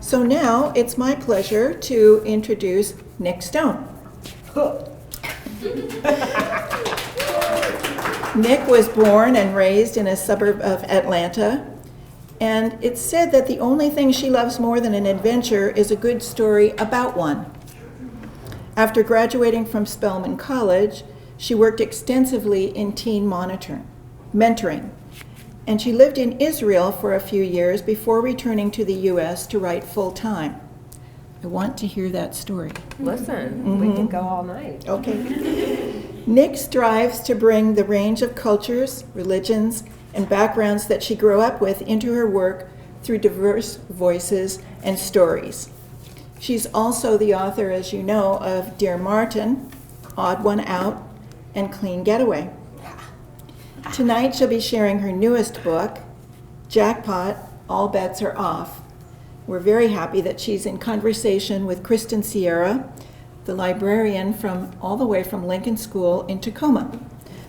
So now it's my pleasure to introduce Nic Stone. Nic was born and raised in a suburb of Atlanta, and it's said that the only thing she loves more than an adventure is a good story about one. After graduating from Spelman College, she worked extensively in teen mentoring, and she lived in Israel for a few years before returning to the U.S. to write full-time. I want to hear that story. Listen, we can go all night. Okay. Nic strives to bring the range of cultures, religions, and backgrounds that she grew up with into her work through diverse voices and stories. She's also the author, as you know, of Dear Martin, Odd One Out, and Clean Getaway. Tonight she'll be sharing her newest book, Jackpot, All Bets Are Off. We're very happy that she's in conversation with Kristen Sierra, the librarian all the way from Lincoln School in Tacoma.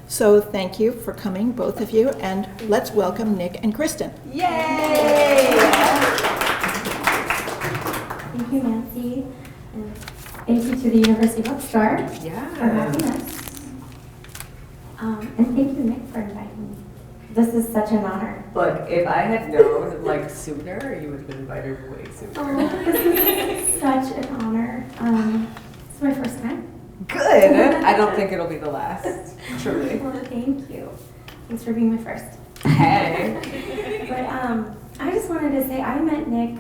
So thank you for coming, both of you, and let's welcome Nic and Kristen. Yay! Thank you, Nancy, and thank you to the University Bookstore for having us. And thank you, Nic, for inviting me. This is such an honor. Look, if I had known sooner, you would have been invited way sooner. Oh, this is such an honor. It's my first time. Good. I don't think it'll be the last. Truly. Well, thank you. Thanks for being my first. Hey. But I just wanted to say I met Nic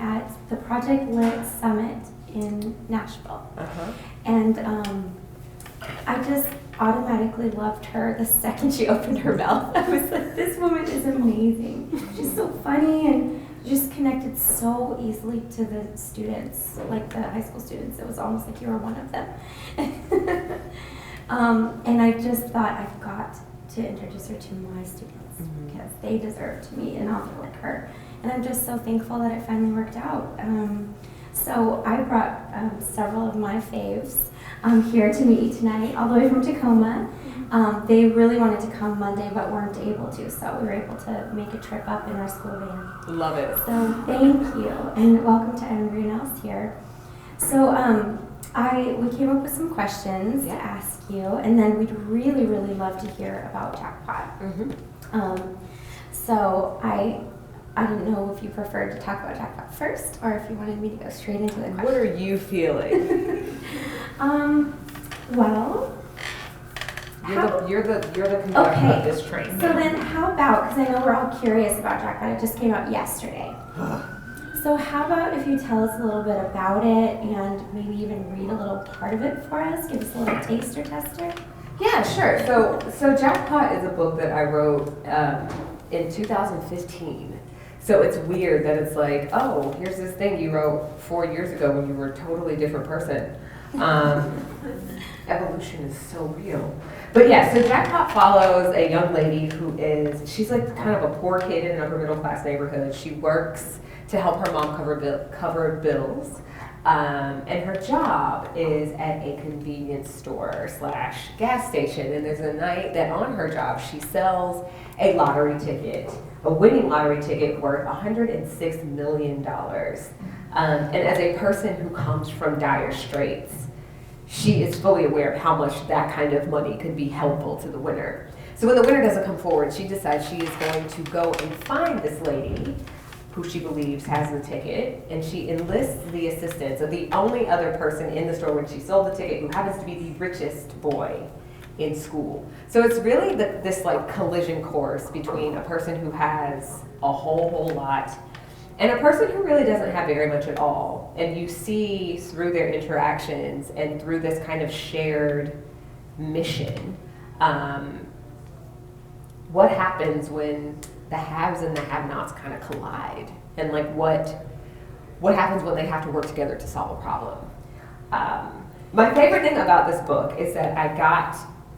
at the Project Lit Summit in Nashville. And I just automatically loved her the second she opened her mouth. I was like, this woman is amazing. She's so funny and just connected so easily to the students, like the high school students. It was almost like you were one of them. And I just thought, I've got to introduce her to my students because they deserve to meet an author like her. And I'm just so thankful that it finally worked out. So I brought several of my faves here to meet you tonight, all the way from Tacoma. They really wanted to come Monday, but weren't able to, so we were able to make a trip up in our school van. Love it. So thank you, and welcome to everyone else here. So we came up with some questions to ask you, and then we'd really, really love to hear about Jackpot. So I didn't know if you preferred to talk about Jackpot first, or if you wanted me to go straight into the question. What are you feeling? Well, you're the conductor of this train. So then how about, because I know we're all curious about Jackpot, it just came out yesterday. So how about if you tell us a little bit about it and maybe even read a little part of it for us, give us a little taster tester? Yeah, sure. So Jackpot is a book that I wrote in 2015. So it's weird that it's like, oh, here's this thing you wrote 4 years ago when you were a totally different person. Evolution is so real. But yeah, so Jackpot follows a young lady she's like kind of a poor kid in an upper middle class neighborhood. She works to help her mom cover bills. And her job is at a convenience store / gas station. And there's a night that on her job, she sells a lottery ticket, a winning lottery ticket worth $106 million. And as a person who comes from dire straits, she is fully aware of how much that kind of money could be helpful to the winner. So when the winner doesn't come forward, she decides she is going to go and find this lady who she believes has the ticket, and she enlists the assistance of the only other person in the store when she sold the ticket who happens to be the richest boy in school. So it's really this like collision course between a person who has a whole lot and a person who really doesn't have very much at all. And you see through their interactions and through this kind of shared mission, what happens when the haves and the have-nots kind of collide, and like what happens when they have to work together to solve a problem. My favorite thing about this book is that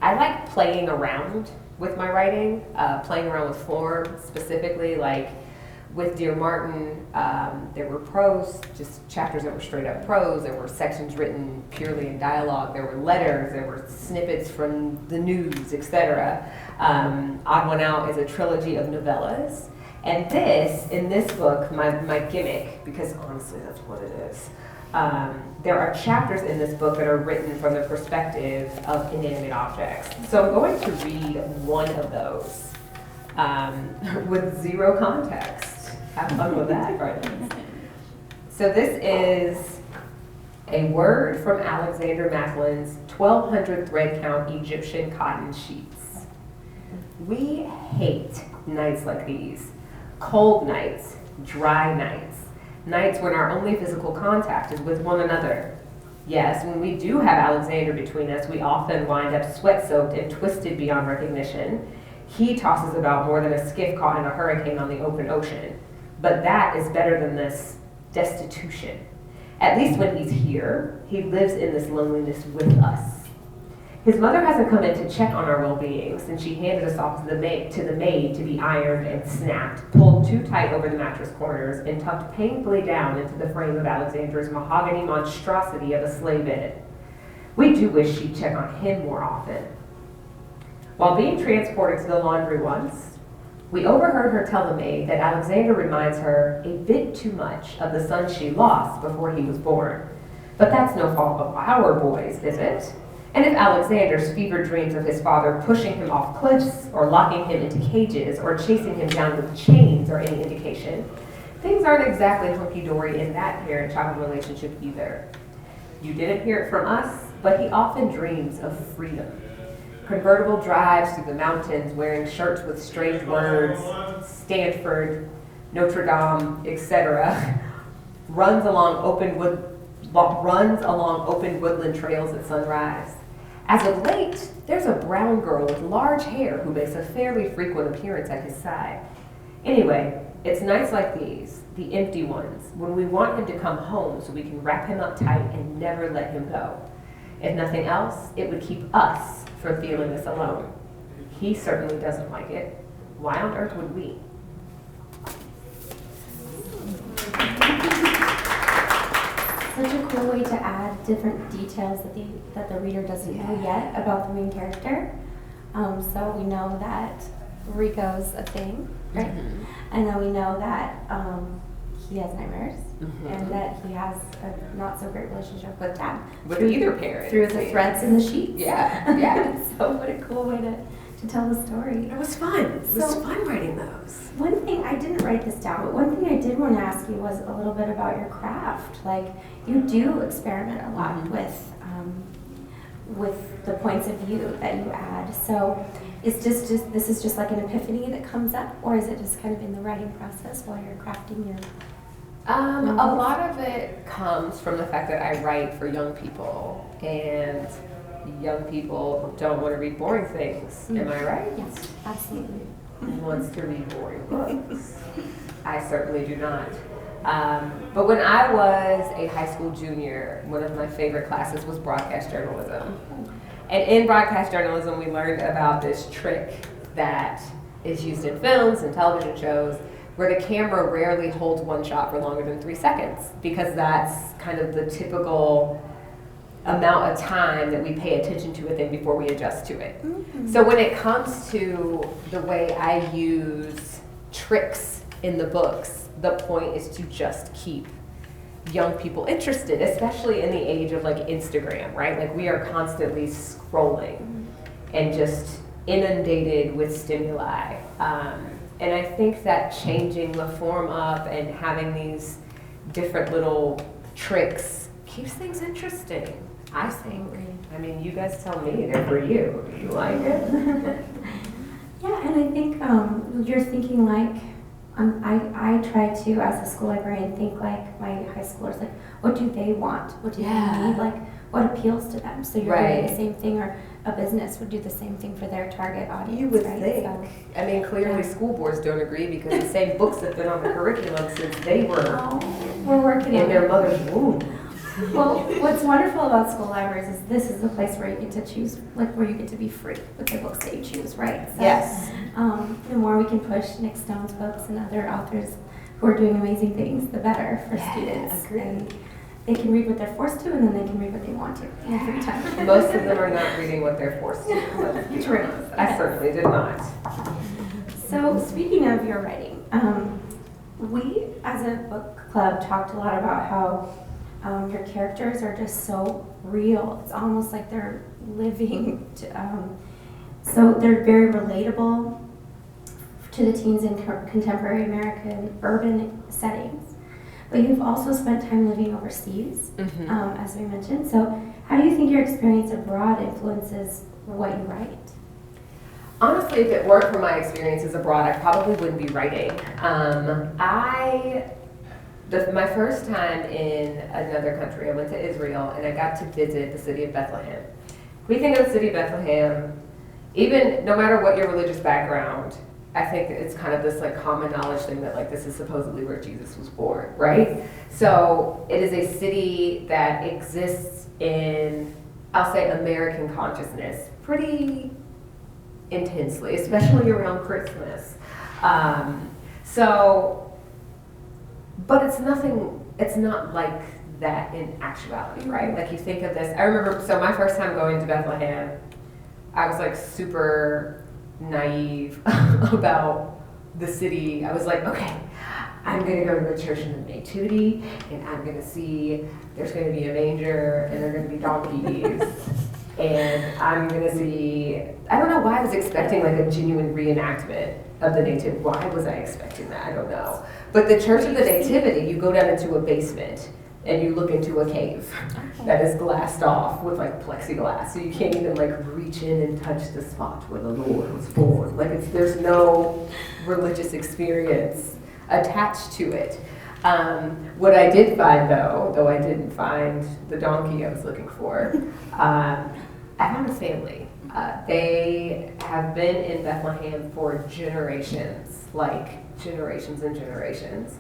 I like playing around with my writing, playing around with form, specifically like with Dear Martin, there were prose, just chapters that were straight up prose. There were sections written purely in dialogue. There were letters. There were snippets from the news, etc. Odd One Out is a trilogy of novellas. And in this book, my gimmick, because honestly that's what it is, there are chapters in this book that are written from the perspective of inanimate objects. So I'm going to read one of those with zero context. Have fun with that, friends. So this is a word from Alexander Macklin's 1200 thread count Egyptian cotton sheets. We hate nights like these. Cold nights, dry nights, nights when our only physical contact is with one another. Yes, when we do have Alexander between us, we often wind up sweat-soaked and twisted beyond recognition. He tosses about more than a skiff caught in a hurricane on the open ocean. But that is better than this destitution. At least when he's here, he lives in this loneliness with us. His mother hasn't come in to check on our well-being since she handed us off to the maid to be ironed and snapped, pulled too tight over the mattress corners, and tucked painfully down into the frame of Alexander's mahogany monstrosity of a slave bed. We do wish she'd check on him more often. While being transported to the laundry once, we overheard her tell the maid that Alexander reminds her a bit too much of the son she lost before he was born. But that's no fault of our boys, is it? And if Alexander's fevered dreams of his father pushing him off cliffs, or locking him into cages, or chasing him down with chains are any indication, things aren't exactly hunky-dory in that parent-child relationship either. You didn't hear it from us, but he often dreams of freedom. Convertible drives through the mountains wearing shirts with strange words, Stanford, Notre Dame, etc. runs along open woodland trails at sunrise. As of late, there's a brown girl with large hair who makes a fairly frequent appearance at his side. Anyway, it's nights like these, the empty ones, when we want him to come home so we can wrap him up tight and never let him go. If nothing else, it would keep us from feeling this alone. He certainly doesn't like it. Why on earth would we? Such a cool way to add different details that the reader doesn't know yet about the main character. So we know that Rico's a thing, right? Mm-hmm. And then we know that he has nightmares, mm-hmm. and that he has a not so great relationship with Dad. With either parent. Through the threats in the sheets. Yeah, yeah. So what a cool way to tell the story. It was fun. It was fun writing those. One thing, I didn't write this down, but one thing I did want to ask you was a little bit about your craft. Like, you do experiment a lot, mm-hmm. with the points of view that you add. So is this is just like an epiphany that comes up, or is it just kind of in the writing process while you're crafting your a lot of it comes from the fact that I write for young people, and young people don't want to read boring things. Am I right? Yes, absolutely. Who wants to read boring books? I certainly do not. But when I was a high school junior, one of my favorite classes was broadcast journalism. And in broadcast journalism, we learned about this trick that is used in films and television shows, where the camera rarely holds one shot for longer than 3 seconds, because that's kind of the typical amount of time that we pay attention to a thing before we adjust to it. Mm-hmm. So when it comes to the way I use tricks in the books, the point is to just keep young people interested, especially in the age of like Instagram, right? Like, we are constantly scrolling and just inundated with stimuli. And I think that changing the form up and having these different little tricks keeps things interesting, I think. I mean, you guys tell me, they're for you. Do you like it? Yeah, and I think you're thinking like, I try to, as a school librarian, think like my high schoolers, like, what do they want? What do they need? Like, what appeals to them? So you're doing the same thing, or a business would do the same thing for their target audience. You would right? think. So, I mean, clearly school boards don't agree, because the same books have been on the curriculum since they were we're working in their mother's womb. Well, what's wonderful about school libraries is this is a place where you get to choose, like, where you get to be free with the books that you choose, right? So, yes. The more we can push Nic Stone's books and other authors who are doing amazing things, the better for students. Agreed. And they can read what they're forced to, and then they can read what they want to in their free time. Most of them are not reading what they're forced to. True. I certainly did not. So, speaking of your writing, We, as a book club, talked a lot about how your characters are just so real. It's almost like they're living. So they're very relatable to the teens in contemporary American urban settings. But you've also spent time living overseas, as we mentioned. So how do you think your experience abroad influences what you write? Honestly, if it weren't for my experiences abroad, I probably wouldn't be writing. My first time in another country, I went to Israel and I got to visit the city of Bethlehem. We think of the city of Bethlehem, even no matter what your religious background, I think it's kind of this like common knowledge thing that like this is supposedly where Jesus was born, right? So it is a city that exists in, I'll say, American consciousness pretty intensely, especially around Christmas. But it's not like that in actuality, right? Like you think of this, I remember, so my first time going to Bethlehem, I was like super naive about the city. I was like, okay, I'm gonna go to the Church of the Nativity and I'm gonna see, there's gonna be a manger and there are gonna be donkeys. And I'm gonna see, I don't know why I was expecting like a genuine reenactment of the Nativity. Why was I expecting that? I don't know. But the Church of the Nativity, you go down into a basement and you look into a cave that is glassed off with like plexiglass. So you can't even like reach in and touch the spot where the Lord was born. Like there's no religious experience attached to it. What I did find though I didn't find the donkey I was looking for, I found a family. They have been in Bethlehem for generations, like generations and generations.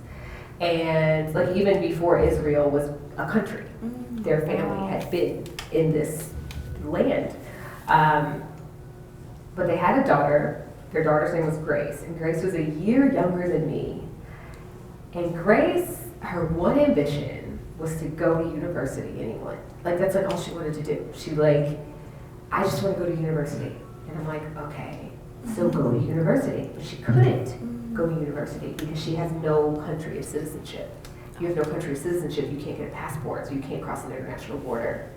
And like even before Israel was a country, their family had been in this land. But they had a daughter. Their daughter's name was Grace, and Grace was a year younger than me. And Grace, her one ambition was to go to university in England. Like that's like all she wanted to do. She like, I just want to go to university. And I'm like, okay, so go to university. But she couldn't go to university because she has no country of citizenship. You have no country of citizenship, you can't get a passport, so you can't cross an international border.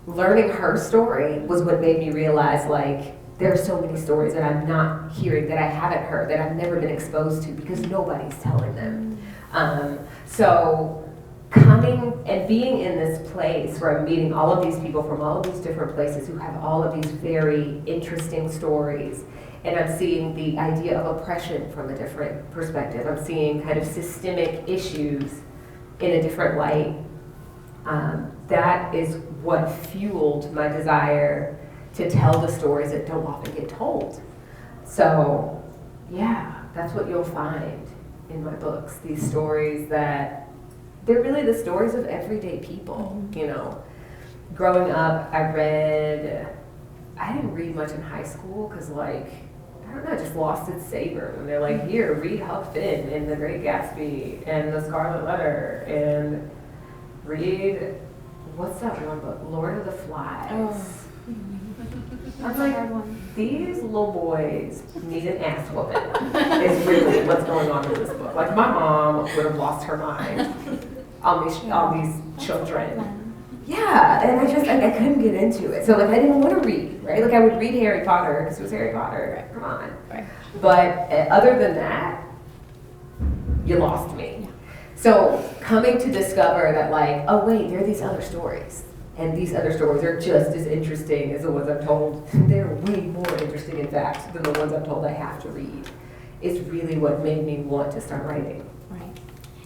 Learning her story was what made me realize like, there are so many stories that I'm not hearing, that I haven't heard, that I've never been exposed to because nobody's telling them. So coming and being in this place where I'm meeting all of these people from all of these different places who have all of these very interesting stories, and I'm seeing the idea of oppression from a different perspective. I'm seeing kind of systemic issues in a different light. That is what fueled my desire to tell the stories that don't often get told. So, yeah, that's what you'll find in my books. These stories that, they're really the stories of everyday people, you know. Growing up, I didn't read much in high school because like, I don't know, it just lost its savor. When they're like, here, read Huck Finn and The Great Gatsby and The Scarlet Letter and read, what's that one book? Lord of the Flies. I'm like, these little boys need an ass whooping is really what's going on in this book. Like my mom would have lost her mind on these children. Yeah, and I couldn't get into it. So like I didn't want to read, right? Like I would read Harry Potter because it was Harry Potter. Come on. Right. But other than that, you lost me. So coming to discover that like, oh wait, there are these other stories. And these other stories are just as interesting as the ones I'm told. They're way more interesting, in fact, than the ones I'm told I have to read. Is really what made me want to start writing. Right.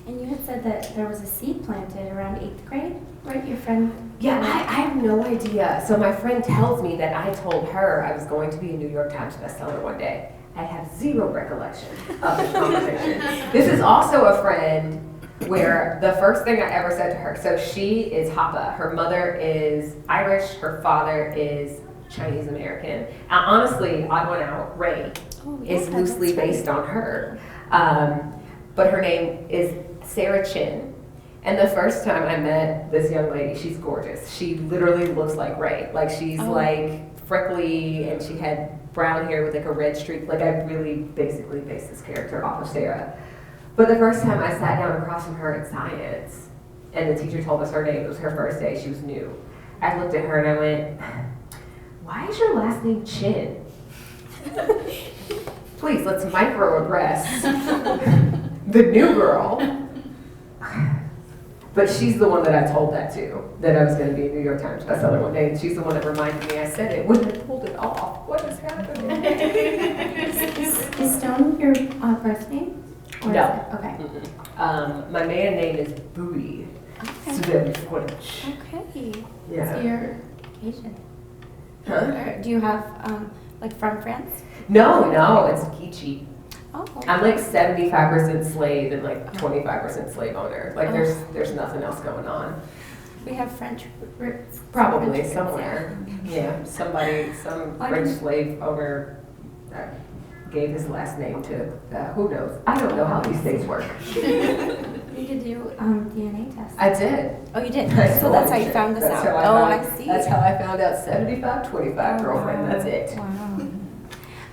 And you had said that there was a seed planted around 8th grade, right? Your friend? Yeah, I have no idea. So my friend tells me that I told her I was going to be a New York Times bestseller one day. I have zero recollection of this conversation. This is also a friend where the first thing I ever said to her, so she is Hapa. Her mother is Irish, her father is Chinese American. Honestly, Odd One Out, Ray, is loosely based on her. But her name is Sarah Chin. And the first time I met this young lady, she's gorgeous. She literally looks like Ray. Like she's like freckly, and she had brown hair with like a red streak. Like I really basically based this character off of Sarah. But the first time I sat down across from her in science, and the teacher told us her name, it was her first day, she was new. I looked at her and I went, "Why is your last name Chin?" Please, let's microaggress the new girl. But she's the one that I told that to, that I was going to be a New York Times bestseller one day, and she's the one that reminded me I said it when I pulled it off. What is happening? Is Stone your birth name? Or No. is it- Okay. My man name is Bowie. It's very French. Okay. Yeah. So you're Asian. Huh? Or do you have, like, from France? No, it's Geechee. Oh. I'm like 75% slave and like 25% slave owner. Like there's nothing else going on. We have French roots. Probably French roots, somewhere. Yeah, some Why French didn't- slave owner gave his last name to, who knows? I don't know how these things work. You could do DNA test. I did. Oh, you did? I So that's how you did. found this That's out? how Oh, found- I see. That's how I found out 75-25 girlfriend, that's it. Wow.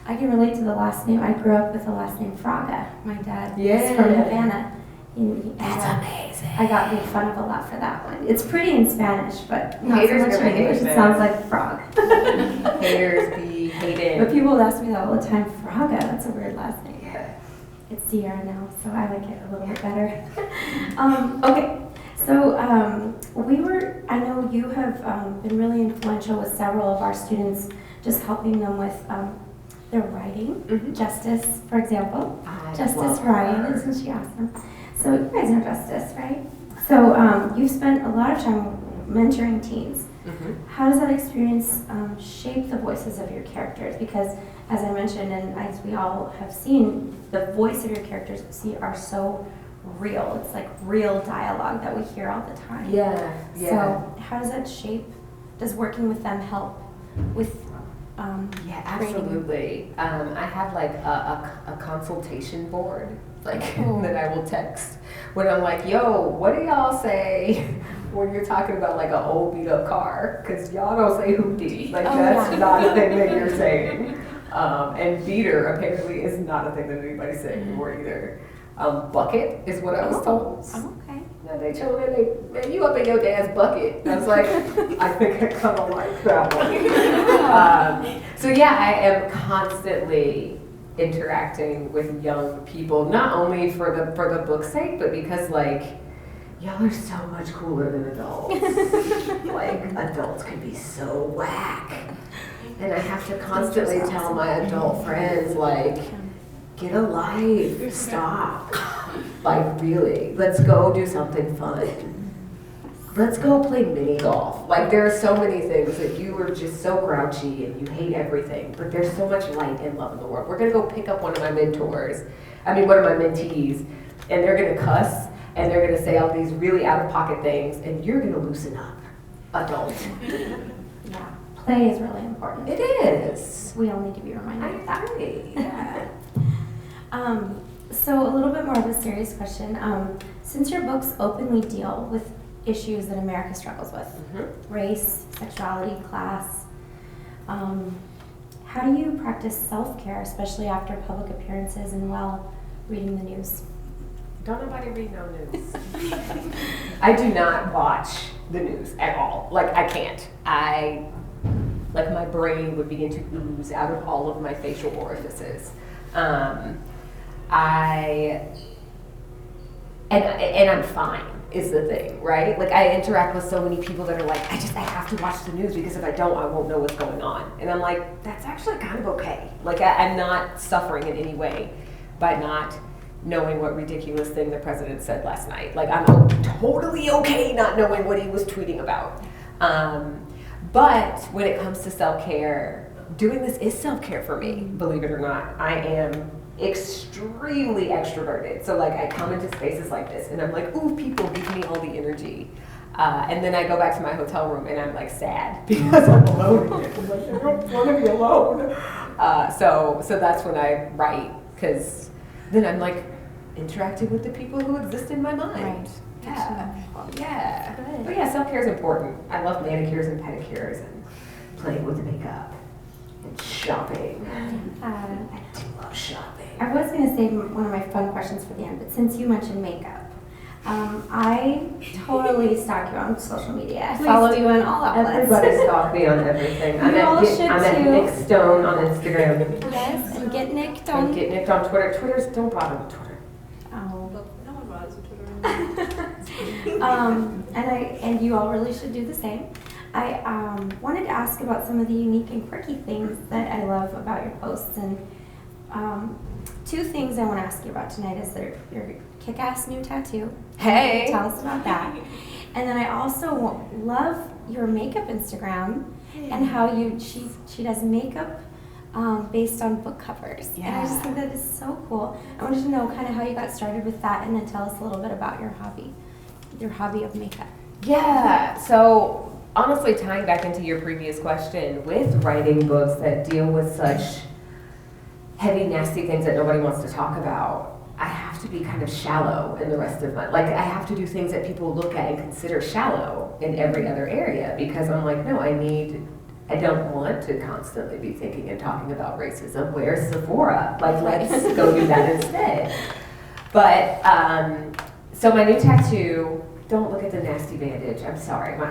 I can relate to the last name. I grew up with the last name Fraga. My dad is from Havana. That's amazing. I got made fun of a lot for that one. It's pretty in Spanish, but not so Haters much in gonna hate English. It man. sounds like frog. Haters be hated. But people ask me that all the time. Fraga, that's a weird last name. Yeah. It's Sierra now, so I like it a little bit better. Okay, so I know you have been really influential with several of our students, just helping them with their writing. Mhm. Justice, for example. I Justice love Ryan, her. isn't she awesome? So you guys know Justice, right? So you've spent a lot of time mentoring teens. Mhm. How does that experience shape the voices of your characters? Because as I mentioned, and as we all have seen, the voice of your characters are so real. It's like real dialogue that we hear all the time. Yeah. So how does that shape, does working with them help with Yeah, training? absolutely. I have like a consultation board, like Oh. that I will text when I'm like, "Yo, what do y'all say when you're talking about like an old beat up car?" Because y'all don't say hoopty. Like Oh, that's yeah. not a thing that you're saying. And beater apparently is not a thing that anybody's saying anymore either. Bucket is what I was told. Oh, okay. No, they told me, "Man, you up in your dad's bucket." I was like, I think I kind of like that one. So yeah, I am constantly interacting with young people, not only for the book's sake, but because like y'all are so much cooler than adults. Like adults can be so whack, and I have to constantly tell my adult friends like, get a life, stop. Like really, let's go do something fun. Let's go play mini golf. Like there are so many things that you are just so grouchy and you hate everything, but there's so much light and love in the world. We're gonna go pick up one of my mentees, and they're gonna cuss and they're gonna say all these really out of pocket things, and you're gonna loosen up, adult. Yeah, play is really important. It is. We all need to be reminded of that. agree. Yeah. So a little bit more of a serious question. Since your books openly deal with issues that America struggles with, race, sexuality, class, how do you practice self-care, especially after public appearances and while reading the news? Don't nobody read no news. I do not watch the news at all. Like I can't. Like my brain would begin to ooze out of all of my facial orifices. And I'm fine is the thing, right? Like I interact with so many people that are like, I have to watch the news because if I don't, I won't know what's going on. And I'm like, that's actually kind of okay. Like I'm not suffering in any way by not knowing what ridiculous thing the president said last night. Like I'm totally okay not knowing what he was tweeting about. But when it comes to self-care, doing this is self-care for me, believe it or not. I am extremely extroverted. So like I come into spaces like this and I'm like, ooh, people give me all the energy. And then I go back to my hotel room and I'm like sad because I'm alone again. I'm like, I don't want to be alone. So that's when I write, because then I'm like interacting with the people who exist in my mind. Right. Yeah. Good. But yeah, self-care is important. I love manicures and pedicures and playing with makeup and shopping. I do love shopping. I was going to say one of my fun questions for the end, but since you mentioned makeup, I totally stalk you on social media. I follow you on all outlets. Everybody stalk me on everything. I'm You all should at too. Nic Stone on Instagram. Yes, and get Nic And Stone. get Nicked on Twitter. Don't bother with Twitter. Oh. No one bothers with Twitter. And you all really should do the same. I wanted to ask about some of the unique and quirky things that I love about your posts, and two things I want to ask you about tonight is your kick-ass new tattoo. Hey! Tell us about that. And then I also love your makeup Instagram and how she does makeup based on book covers. And I just think that is so cool. I wanted to know kind of how you got started with that, and then tell us a little bit about your hobby of makeup. Yeah, so honestly, tying back into your previous question, with writing books that deal with such heavy, nasty things that nobody wants to talk about, I have to be kind of shallow in the rest of my, like, I have to do things that people look at and consider shallow in every other area, because I'm like, no, I don't want to constantly be thinking and talking about racism. Where's Sephora? Like, let's go do that instead. But, so my new tattoo, don't look at the nasty bandage. I'm sorry. My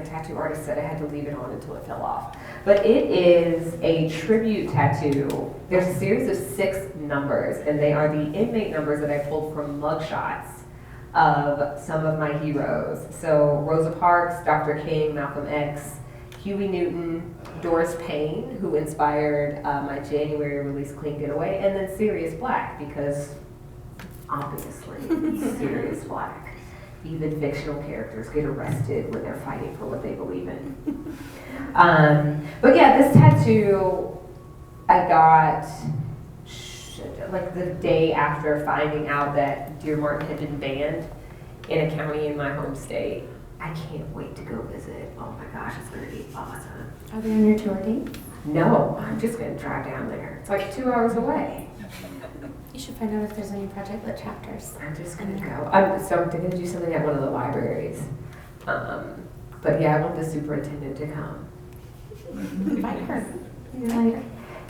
tattoo artist said I had to leave it on until it fell off. But it is a tribute tattoo. There's a series of 6 numbers, and they are the inmate numbers that I pulled from mugshots of some of my heroes. So Rosa Parks, Dr. King, Malcolm X, Huey Newton, Doris Payne, who inspired my January release Clean Getaway, and then Sirius Black, because obviously Sirius Black. Even fictional characters get arrested when they're fighting for what they believe in. But yeah, this tattoo I got like the day after finding out that Dear Martin had been banned in a county in my home state. I can't wait to go visit. Oh my gosh, it's gonna be awesome. Are they on your tour date? No, I'm just gonna drive down there. It's like 2 hours away. You should find out if there's any Project Lit chapters. I'm just gonna go. I'm gonna do something at one of the libraries. But yeah, I want the superintendent to come. Invite her. Invite her.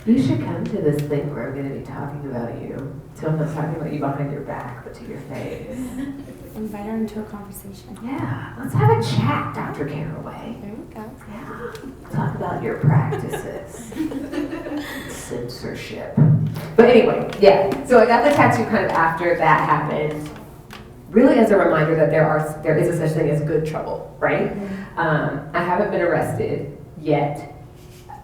You should come to this thing where I'm gonna be talking about you. So I'm not talking about you behind your back, but to your face. Invite her into a conversation. Yeah, let's have a chat, Dr. Caraway. There you go. Yeah, talk about your practices. Censorship. But anyway, yeah. So I got the tattoo kind of after that happened, really as a reminder that there is a such thing as good trouble, right? I haven't been arrested yet.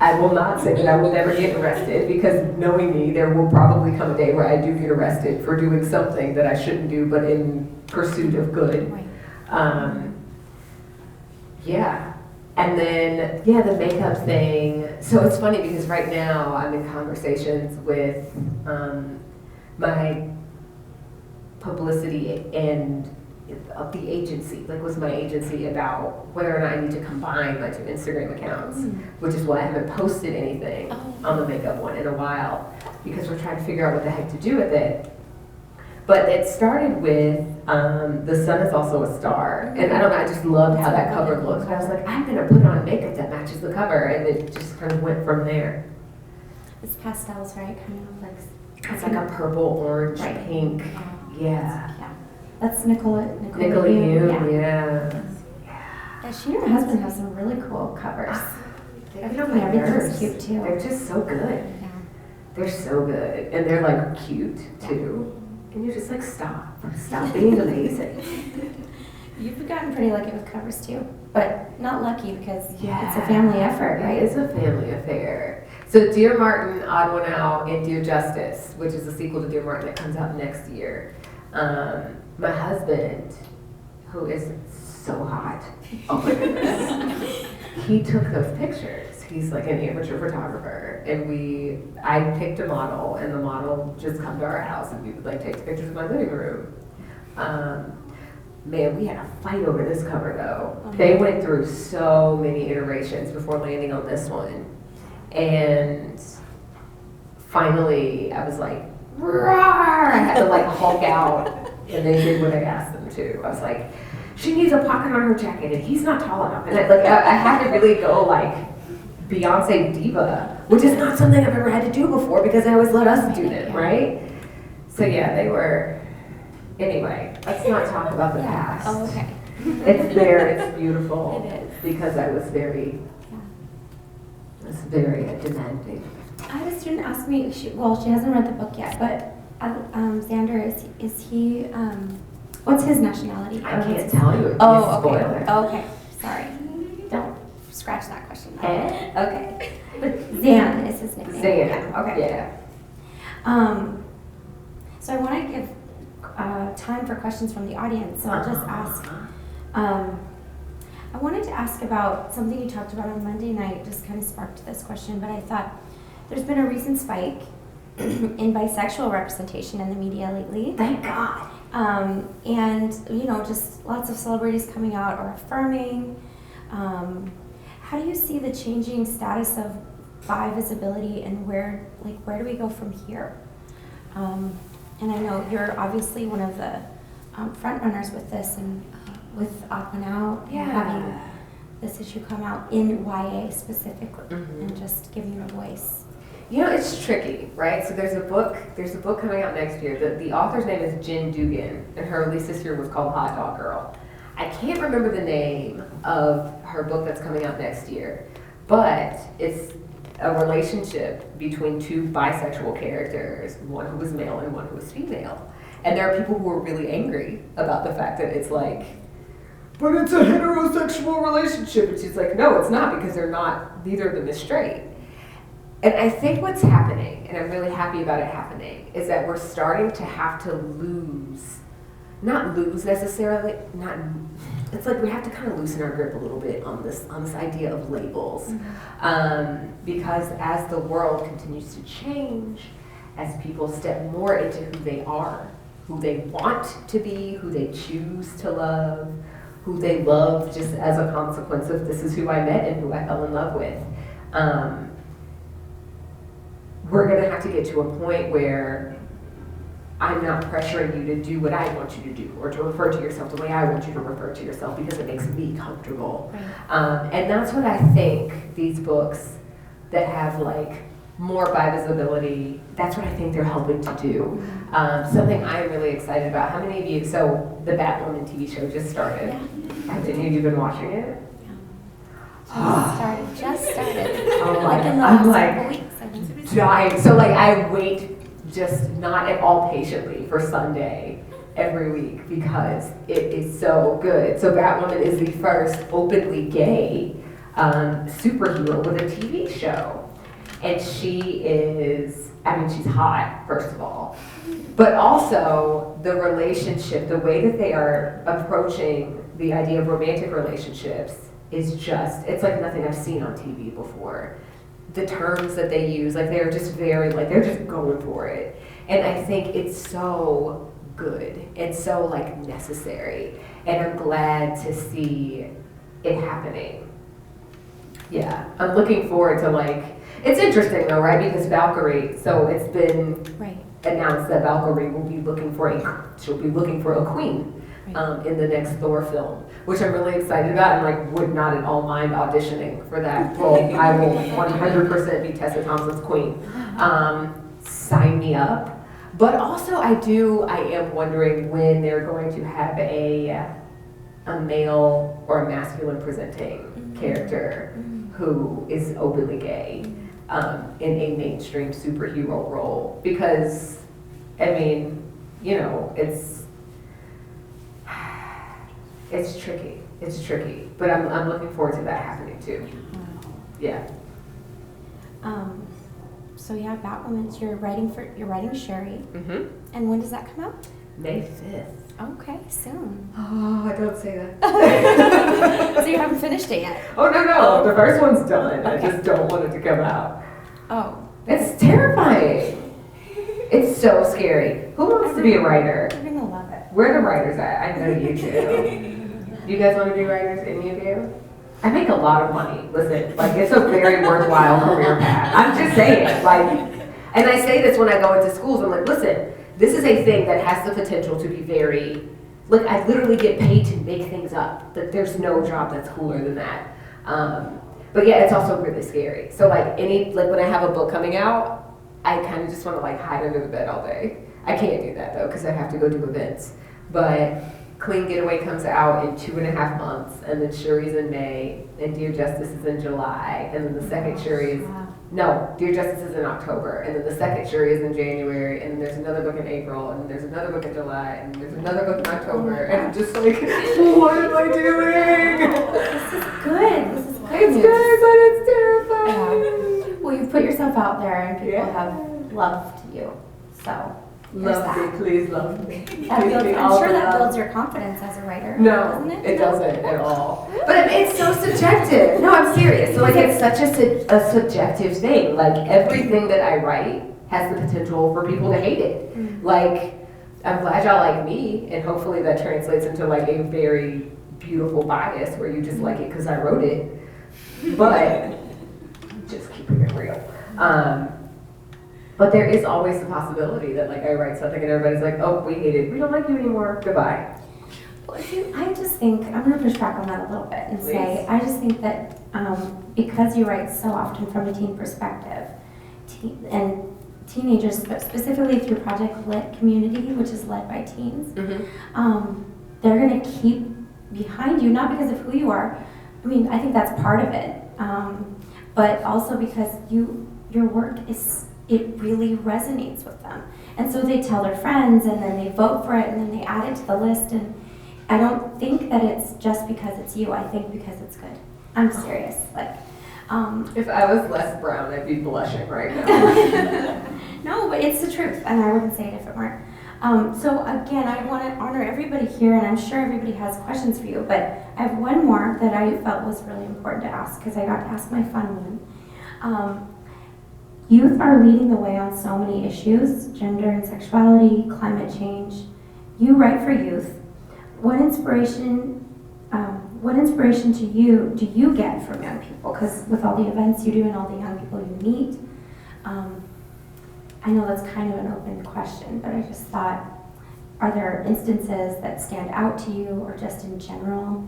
I will not say that I will never get arrested, because knowing me, there will probably come a day where I do get arrested for doing something that I shouldn't do, but in pursuit of good. Right. Yeah. And then, yeah, the makeup thing. So it's funny because right now I'm in conversations with my publicity and of the agency, like with my agency, about whether or not I need to combine my 2 Instagram accounts, which is why I haven't posted anything on the makeup one in a while, because we're trying to figure out what the heck to do with it. But it started with The Sun Is Also a Star. And I don't know, I just loved how that cover looked. And I was like, I'm gonna put on makeup that matches the cover. And it just kind of went from there. It's pastels, right? Kind of like. It's like a purple, orange, Right. pink. Yeah. That's Nicola Yoon, yeah. Yeah, she and her husband have some really cool covers. Everything's cute too. They're just so good. Yeah. They're so good. And they're like cute too. And you're just like, stop being amazing. You've gotten pretty lucky with covers too, but not lucky because it's a family effort, right? It is a family affair. So Dear Martin, Odd One Out, and Dear Justice, which is a sequel to Dear Martin that comes out next year. My husband, who is so hot, oh my goodness, he took those pictures. He's like an amateur photographer, and I picked a model, and the model just come to our house, and we would like take pictures of my living room. Man, we had a fight over this cover though. They went through so many iterations before landing on this one, and finally I was like, roar! I had to like Hulk out, and they did what I asked them too. I was like, she needs a pocket on her jacket and he's not tall enough. And I had to really go like Beyonce diva, which is not something I've ever had to do before because I always let us do it, right? So yeah, they were, anyway, let's not talk about the past. Oh, okay. It's there, it's beautiful. It is. Because I was very demanding. I had a student ask me, she hasn't read the book yet, but Xander, is he, what's his nationality? I can't tell you. Oh, Spoil okay. it. Okay, sorry. Don't scratch that question. Eh? Okay. But Zan is his nickname. Zan. Yeah, okay. Yeah. So I want to give time for questions from the audience, so I'll just ask. I wanted to ask about something you talked about on Monday night, just kind of sparked this question, but I thought there's been a recent spike in bisexual representation in the media lately. Thank God. And, just lots of celebrities coming out or affirming. How do you see the changing status of bi visibility and where do we go from here? And I know you're obviously one of the front runners with this and with Up and Out, and having this issue come out in YA specifically, and just giving a voice. It's tricky, right? So there's a book coming out next year. The author's name is Jen Dugan, and her release this year was called Hot Dog Girl. I can't remember the name of her book that's coming out next year, but it's a relationship between two bisexual characters, one who was male and one who was female. And there are people who are really angry about the fact that it's like, but it's a heterosexual relationship. And she's like, no, it's not, because neither of them is straight. And I think what's happening, and I'm really happy about it happening, is that we're starting to have to not lose necessarily, it's like we have to kind of loosen our grip a little bit on this idea of labels. Because as the world continues to change, as people step more into who they are, who they want to be, who they choose to love, who they love just as a consequence of this is who I met and who I fell in love with. We're gonna have to get to a point where I'm not pressuring you to do what I want you to do or to refer to yourself the way I want you to refer to yourself because it makes me comfortable. Right. And that's what I think these books that have more bi visibility, that's what I think they're helping to do. Something I'm really excited about. How many of you, so the Batwoman TV show just started. Yeah. Have any of you been watching it? Just started. In the last couple weeks, I think. Dying. So I wait just not at all patiently for Sunday every week because it is so good. So Batwoman is the first openly gay superhero with a TV show. And she is, she's hot, first of all. But also the relationship, the way that they are approaching the idea of romantic relationships is just, it's like nothing I've seen on TV before. The terms that they use, they're just very, they're just going for it. And I think it's so good. It's so, necessary. And I'm glad to see it happening. Yeah, I'm looking forward to, it's interesting though, right? Because Valkyrie, so it's been announced that Valkyrie will be looking for a queen. In the next Thor film, which I'm really excited about and would not at all mind auditioning for that role. I will 100% be Tessa Thompson's queen. Sign me up. But also I am wondering when they're going to have a male or a masculine presenting character who is openly gay in a mainstream superhero role. Because, it's tricky. It's tricky, but I'm looking forward to that happening too. Yeah. So Batwoman. You're writing Sherry. And when does that come out? May 5th. Okay, soon. Oh, I don't say that. So you haven't finished it yet? Oh no, the first one's done. Okay. I just don't want it to come out. Oh. It's terrifying. It's so scary. Who wants to be a writer? You're gonna love it. Where are the writers at? I know you do. You guys want to be writers? Any of you? I make a lot of money. Listen, it's a very worthwhile career path. I'm just saying, and I say this when I go into schools. I'm like, listen, this is a thing that has the potential to be very, like I literally get paid to make things up. Like there's no job that's cooler than that. But yeah, it's also really scary. So like when I have a book coming out, I kind of just want to like hide under the bed all day. I can't do that though because I have to go do events. But Clean Getaway comes out in 2.5 months, and then Shuri's in May, and Dear Justice is in July, and then the second Shuri is Dear Justice is in October, and then the second Shuri is in January, and then there's another book in April, and there's another book in July, and there's another book in October, and I'm just like, what am I doing? This is good. This is good. It's news. good, but it's terrifying. Yeah. Well, you've put yourself out there, and people have loved you. So. Love me, please love me. I'm sure that builds your confidence as a writer. No, doesn't it? it doesn't at all. But it's so subjective. No, I'm serious. So like it's such a subjective thing. Like everything that I write has the potential for people to hate it. Mm-hmm. Like I'm glad y'all like me, and hopefully that translates into like a very beautiful bias where you just like it because I wrote it. But just keeping it real. But there is always the possibility that like I write something and everybody's like, oh, we hate it. We don't like you anymore. Goodbye. Well, I just think, I'm going to push back on that a little bit and say, I just think that because you write so often from a teen perspective, and teenagers, specifically through Project Lit community, which is led by teens, they're going to keep behind you, not because of who you are. I mean, I think that's part of it, but also because your work it really resonates with them. And so they tell their friends, and then they vote for it, and then they add it to the list. And I don't think that it's just because it's you. I think because it's good. I'm serious. Like, if I was less brown, I'd be blushing right now. No, but it's the truth, and I wouldn't say it if it weren't. So again, I want to honor everybody here, and I'm sure everybody has questions for you, but I have one more that I felt was really important to ask, because I got to ask my fun one. Youth are leading the way on so many issues: gender and sexuality, climate change. You write for youth. What inspiration to you do you get from young people? Because with all the events you do and all the young people you meet, I know that's kind of an open question, but I just thought, are there instances that stand out to you, or just in general?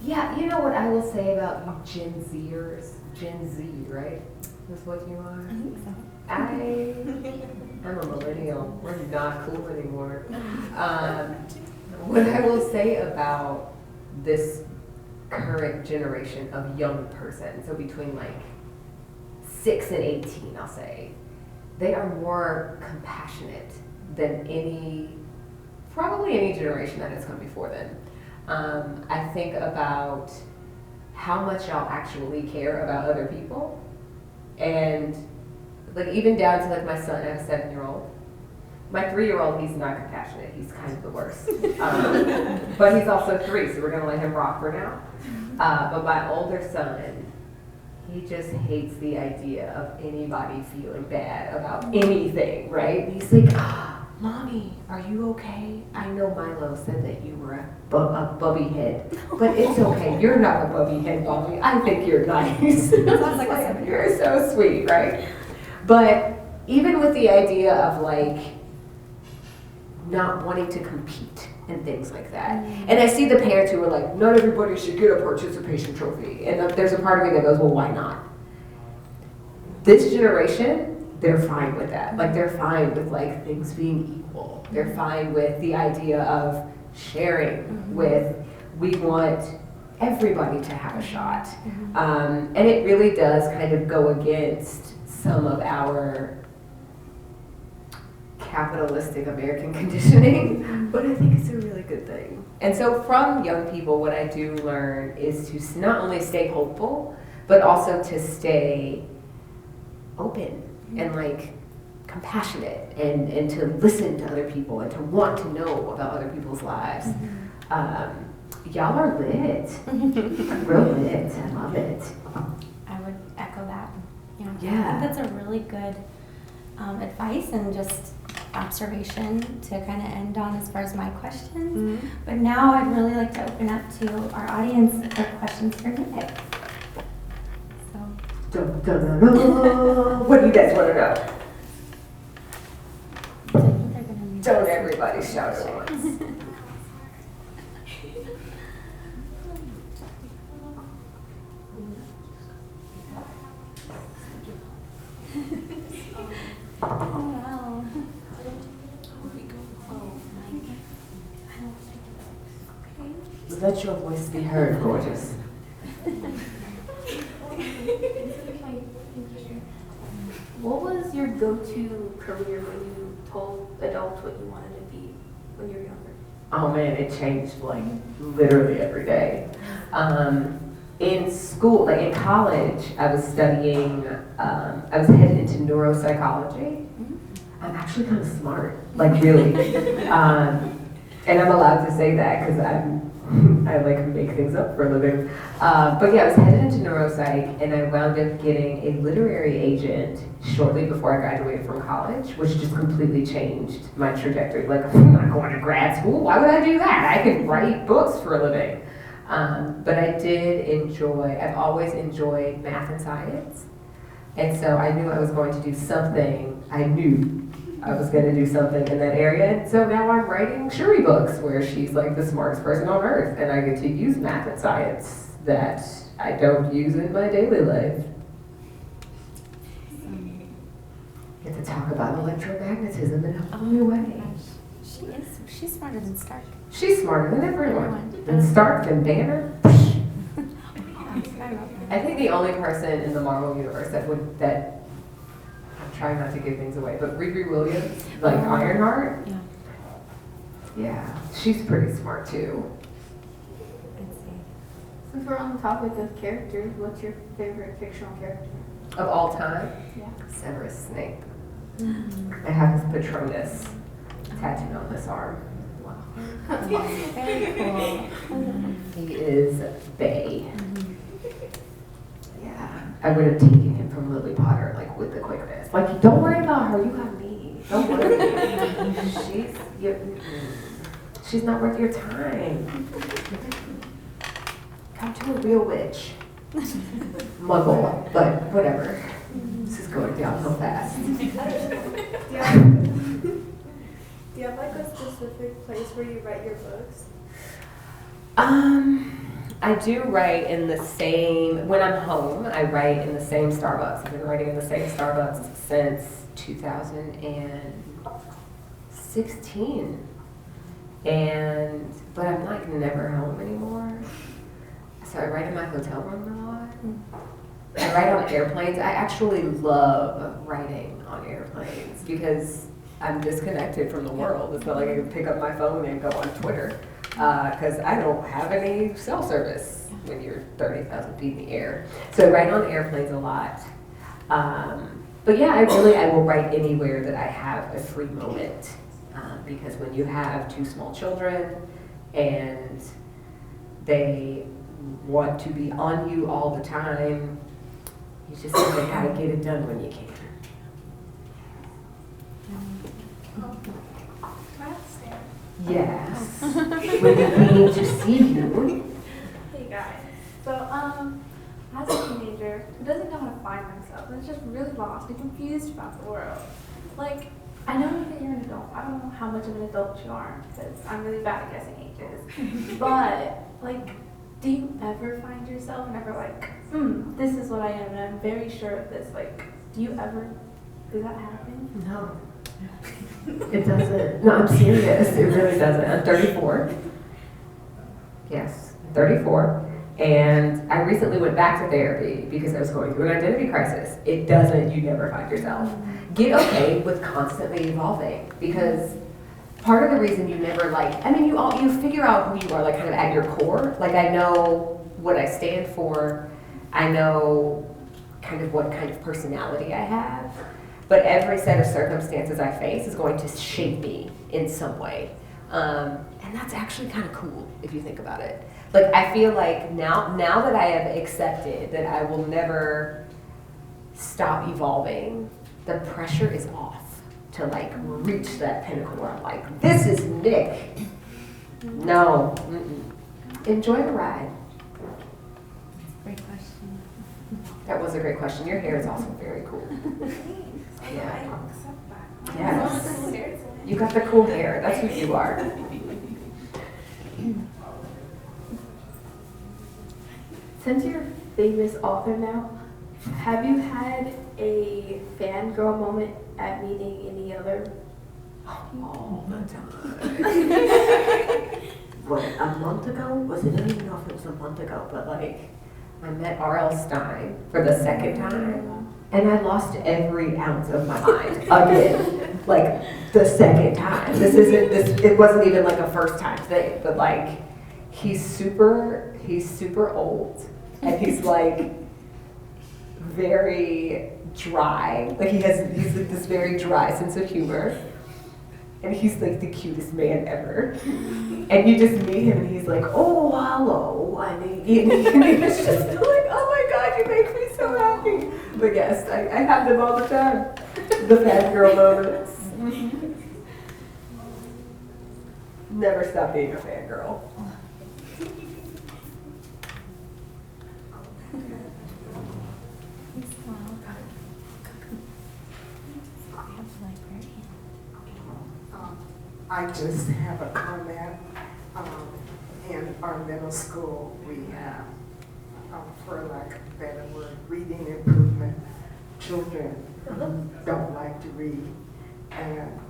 Yeah, you know what I will say about you Gen Zers? Gen Z, right? That's what you are? I think so. I'm a millennial. We're not cool anymore. What I will say about this current generation of young person, so between like 6 and 18, I'll say, they are more compassionate than probably any generation that has come before them. I think about how much y'all actually care about other people. And like even down to like my son, I have a 7-year-old. My 3-year-old, he's not compassionate. He's kind of the worst. But he's also 3, so we're gonna let him rock for now. But my older son, he just hates the idea of anybody feeling bad about anything, right? He's like, Mommy, are you okay? I know Milo said that you were a bubby head, but it's okay. You're not a bubby head, Bobby. I think you're nice. Sounds like a You're so sweet, right? But even with the idea of like not wanting to compete and things like that. And I see the parents who are like, not everybody should get a participation trophy. And there's a part of me that goes, well, why not? This generation, they're fine with that. Like they're fine with like things being equal. They're fine with the idea of sharing with, we want everybody to have a shot. And it really does kind of go against some of our capitalistic American conditioning, but I think it's a really good thing. And so from young people, what I do learn is to not only stay hopeful, but also to stay open and like compassionate and to listen to other people and to want to know about other people's lives. Y'all are lit. Real lit. I love it. I would echo that. Yeah. I think that's a really good advice and just observation to kind of end on as far as my questions. But now I'd really like to open up to our audience for questions for Nic. So. What do you guys want to know? I think they're gonna need Don't this. everybody shout at once. Let your voice be heard, gorgeous. What was your go-to career when you told adults what you wanted to be when you were younger? Oh man, it changed like literally every day. In school, like in college, I was studying, I was headed into neuropsychology. I'm actually kind of smart, like really. And I'm allowed to say that because I like make things up for a living. But yeah, I was headed into neuropsych and I wound up getting a literary agent shortly before I graduated from college, which just completely changed my trajectory. Like, I'm not going to grad school, why would I do that? I can write books for a living. But I did enjoy, I've always enjoyed math and science. And so I knew I was going to do something, I knew I was going to do something in that area. And so now I'm writing Shuri books where she's like the smartest person on earth. And I get to use math and science that I don't use in my daily life. Get to talk about electromagnetism in a whole new way. She's smarter than Stark. She's smarter than everyone. Than Stark, than Banner. I think the only person in the Marvel universe that I'm trying not to give things away, but Riri Williams, like Ironheart. Yeah. Yeah, she's pretty smart too. Since we're on the topic of characters, what's your favorite fictional character? Of all time, Yeah. Severus Snape. I have his Patronus tattooed on this arm. Very cool. He is Bay. Yeah, I would have taken him from Lily Potter, like with the quickness. Like, don't worry about her, you got me. Don't worry. She's not worth your time. Come to a real witch. Muggle, but whatever. This is going downhill fast. Do you have like a specific place where you write your books? I do write in the same, when I'm home, I write in the same Starbucks. I've been writing in the same Starbucks since 2016. But I'm like never home anymore. So I write in my hotel room a lot. I write on airplanes. I actually love writing on airplanes because I'm disconnected from the world. It's not like I can pick up my phone and go on Twitter because I don't have any cell service when you're 30,000 feet in the air. So I write on airplanes a lot. But yeah, I will write anywhere that I have a free moment because when you have two small children and they want to be on you all the time, you just gotta get it done when you can. Yes. We're beginning to see you. Hey guys. So as a teenager who doesn't know how to find themselves and is just really lost and confused about the world, like I know that you're an adult. I don't know how much of an adult you are because I'm really bad at guessing ages. But like, do you ever find yourself and ever like, this is what I am and I'm very sure of this? Like, does that happen? No. It doesn't. No, I'm serious. It really doesn't. I'm 34. Yes, 34. And I recently went back to therapy because I was going through an identity crisis. It doesn't, you never find yourself. Get okay with constantly evolving because part of the reason you never you figure out who you are like kind of at your core. Like I know what I stand for. I know kind of what kind of personality I have. But every set of circumstances I face is going to shape me in some way. And that's actually kind of cool if you think about it. Like I feel like now that I have accepted that I will never stop evolving, the pressure is off to like reach that pinnacle where I'm like, this is Nick. No. Enjoy the ride. Great question. That was a great question. Your hair is also very cool. Yeah. Yes. You got the cool hair. That's who you are. Since you're a famous author now, have you had a fangirl moment at meeting any other All the time. what, a month ago? Was it? I don't even know if it was a month ago, but like, I met R.L. Stein for the second time, and I lost every ounce of my mind again. Like, the second time. It wasn't even like a first time thing, but like, he's super old, and he's like very dry. Like, he's like this very dry sense of humor. And he's like the cutest man ever. And you just meet him and he's like, oh, hello. And it's just like, oh my God, you make me so happy. But yes, I have them all the time. The fangirl moments. Never stop being a fangirl. I just have a comment. In our middle school, we have, for lack of a better word, reading improvement. Children don't like to read, and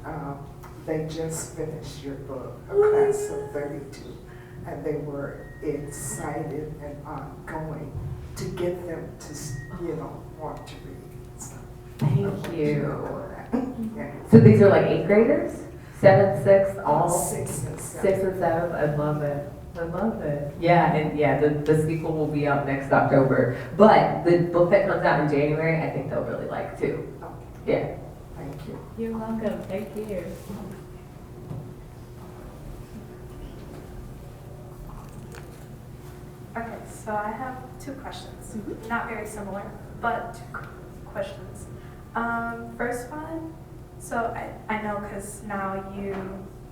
they just finished your book, a class of 32, and they were excited and ongoing to get them to, want to read. So, Thank you. Yeah. So these are like 8th graders? 7th, 6th, all? 6 and 7. 6 and 7. I love it. I love it. Yeah, and yeah, the sequel will be out next October. But the book that comes out in January, I think they'll really like too. Yeah. Thank you. You're welcome. Thank you. Okay, so I have 2 questions. Not very similar, but 2 questions. First one, so I know because now you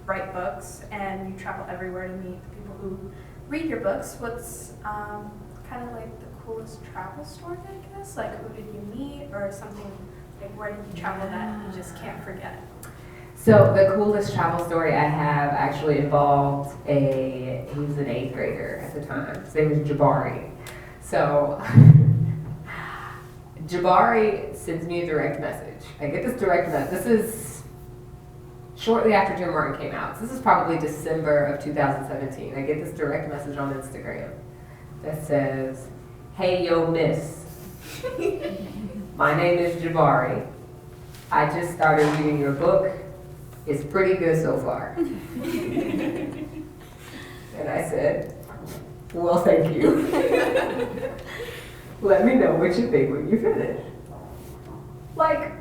write books and you travel everywhere to meet the people who read your books. What's kind of like the coolest travel story, I guess? Like, who did you meet or something? Like, where did you travel that you just can't forget? So the coolest travel story I have actually involved he was an 8th grader at the time. His name was Jabari. So Jabari sends me a direct message. I get this direct message. This is shortly after Jim Martin came out. So this is probably December of 2017. I get this direct message on Instagram that says, hey, yo, miss. My name is Jabari. I just started reading your book. It's pretty good so far. And I said, well, thank you. Let me know what you think when you finish. Like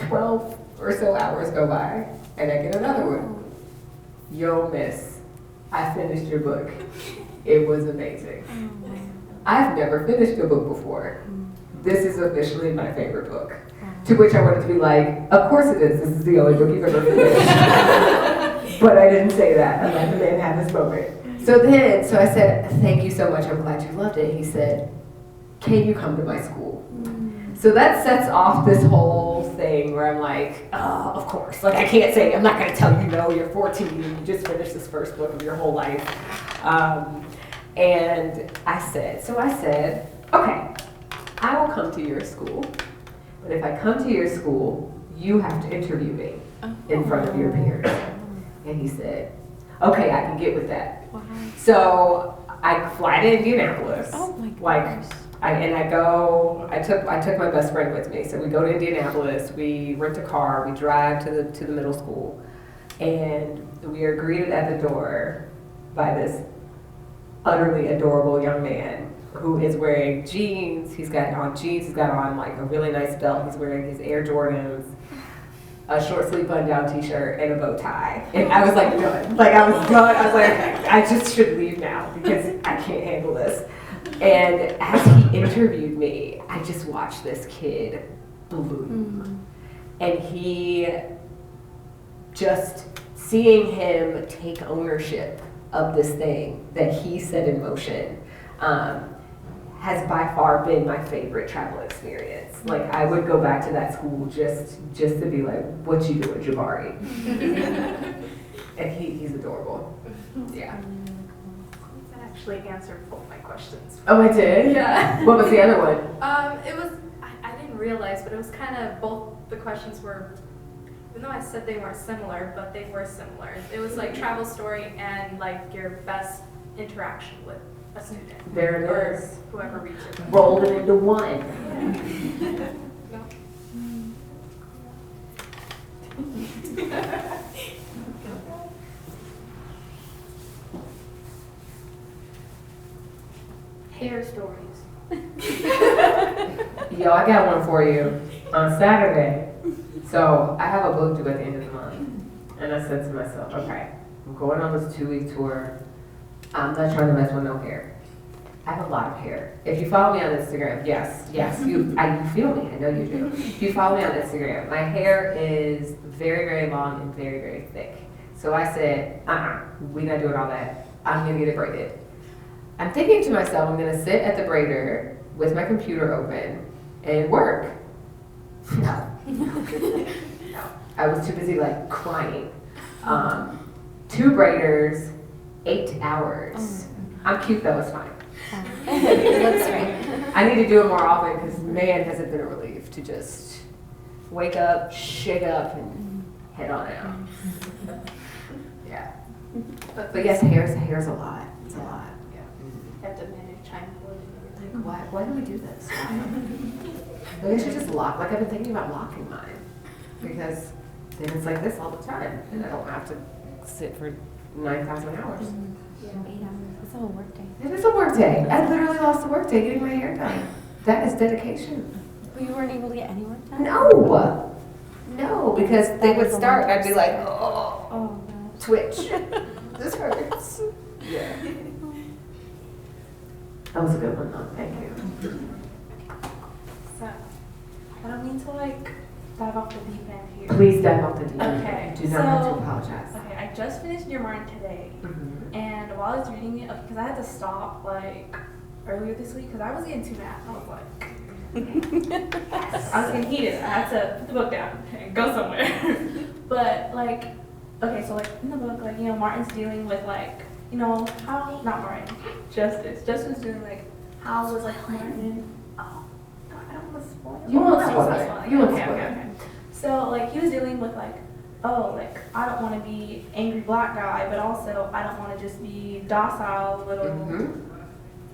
12 or so hours go by, and I get another one. Yo, miss, I finished your book. It was amazing. I've never finished a book before. This is officially my favorite book. To which I wanted to be like, of course it is. This is the only book you've ever finished. But I didn't say that. I let the man have his moment. So I said, thank you so much. I'm glad you loved it. He said, can you come to my school? So that sets off this whole thing where I'm like, oh, of course. Like, I can't say, I'm not going to tell you, no, you're 14 and you just finished this first book of your whole life. And I said, okay, I will come to your school. But if I come to your school, you have to interview me in front of your peers. And he said, okay, I can get with that. Wow. So I fly to Indianapolis. Oh my gosh. I took my best friend with me. So we go to Indianapolis, we rent a car, we drive to the middle school, and we are greeted at the door by this utterly adorable young man who is wearing jeans. He's got on like a really nice belt. He's wearing his Air Jordans, a short sleeve button down t-shirt, and a bow tie. And I was like done. I was like, I just should leave now because I can't handle this. And as he interviewed me, I just watched this kid bloom. And just seeing him take ownership of this thing that he set in motion has by far been my favorite travel experience. Like, I would go back to that school just to be like, what you doing, Jabari? And he's adorable. Yeah. That actually answered both my questions. Oh, I did? Yeah. What was the other one? It was, I didn't realize, but it was kind of both the questions were even though I said they weren't similar, but they were similar. It was like travel story and like your best interaction with a student. There it or is. whoever reads it. Rolled it into one. Hair stories. Yo, I got one for you on Saturday. So I have a book due at the end of the month. And I said to myself, okay, I'm going on this 2-week tour. I'm not trying to mess with no hair. I have a lot of hair. If you follow me on Instagram, yes, you feel me, I know you do. If you follow me on Instagram, my hair is very, very long and very, very thick. So I said, we're not doing all that. I'm gonna get it braided. I'm thinking to myself, I'm gonna sit at the braider with my computer open and work. No. No. I was too busy like crying. 2 braiders, 8 hours. I'm cute though, it's fine. Looks great. I need to do it more often because man, has it been a relief to just wake up, shake up, and head on out. Yeah. But yes, hair's a lot. It's a lot. You have to manage time for it and everything. Why do we do this? Maybe I should just lock. Like I've been thinking about locking mine because then it's like this all the time, and I don't have to sit for 9,000 hours. Yeah, 8 hours. It's a whole work day. It is a work day. I literally lost a work day getting my hair done. That is dedication. But you weren't able to get any work done? No, because they would start, and I'd be like, oh, Oh, gosh. twitch. This hurts. Yeah. That was a good one, though. Thank you. So, I don't mean to like dive off the deep end here. Please dive off the deep end. Okay, Do not have to so- apologize. Okay, I just finished Your Martin today, Mhm. and while I was reading it, because I had to stop like earlier this week because I was getting too mad. I was like, I was getting heated. I had to put the book down and go somewhere. But like, okay, so like in the book, like Martin's dealing with like how not Martin, Justice doing like how was like Martin. Oh, I don't want to spoil. You won't No, spoil it's not it. spoiling. You won't Okay, spoil okay, it. okay. So like he was dealing with like, oh, like I don't want to be angry black guy, but also I don't want to just be docile little Mhm.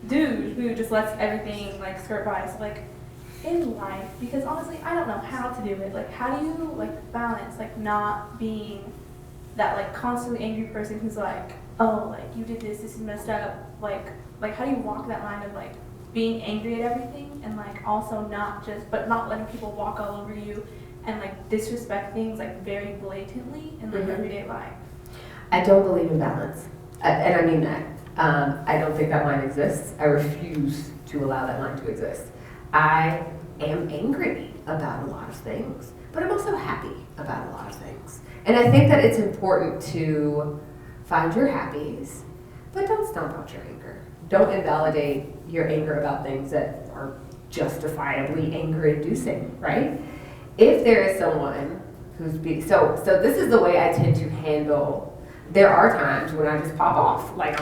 dude who just lets everything like skirt by. So like in life, because honestly I don't know how to do it. Like how do you like balance like not being that like constantly angry person who's like, oh, like you did this is messed up. Like how do you walk that line of like being angry at everything and like also not letting people walk all over you and like disrespect things like very blatantly in like Mhm. everyday life? I don't believe in balance. And I mean that. I don't think that line exists. I refuse to allow that line to exist. I am angry about a lot of things, but I'm also happy about a lot of things. And I think that it's important to find your happies, but don't stomp out your anger. Don't invalidate your anger about things that are justifiably anger-inducing, right? If there is someone who's so this is the way I tend to handle. There are times when I just pop off, like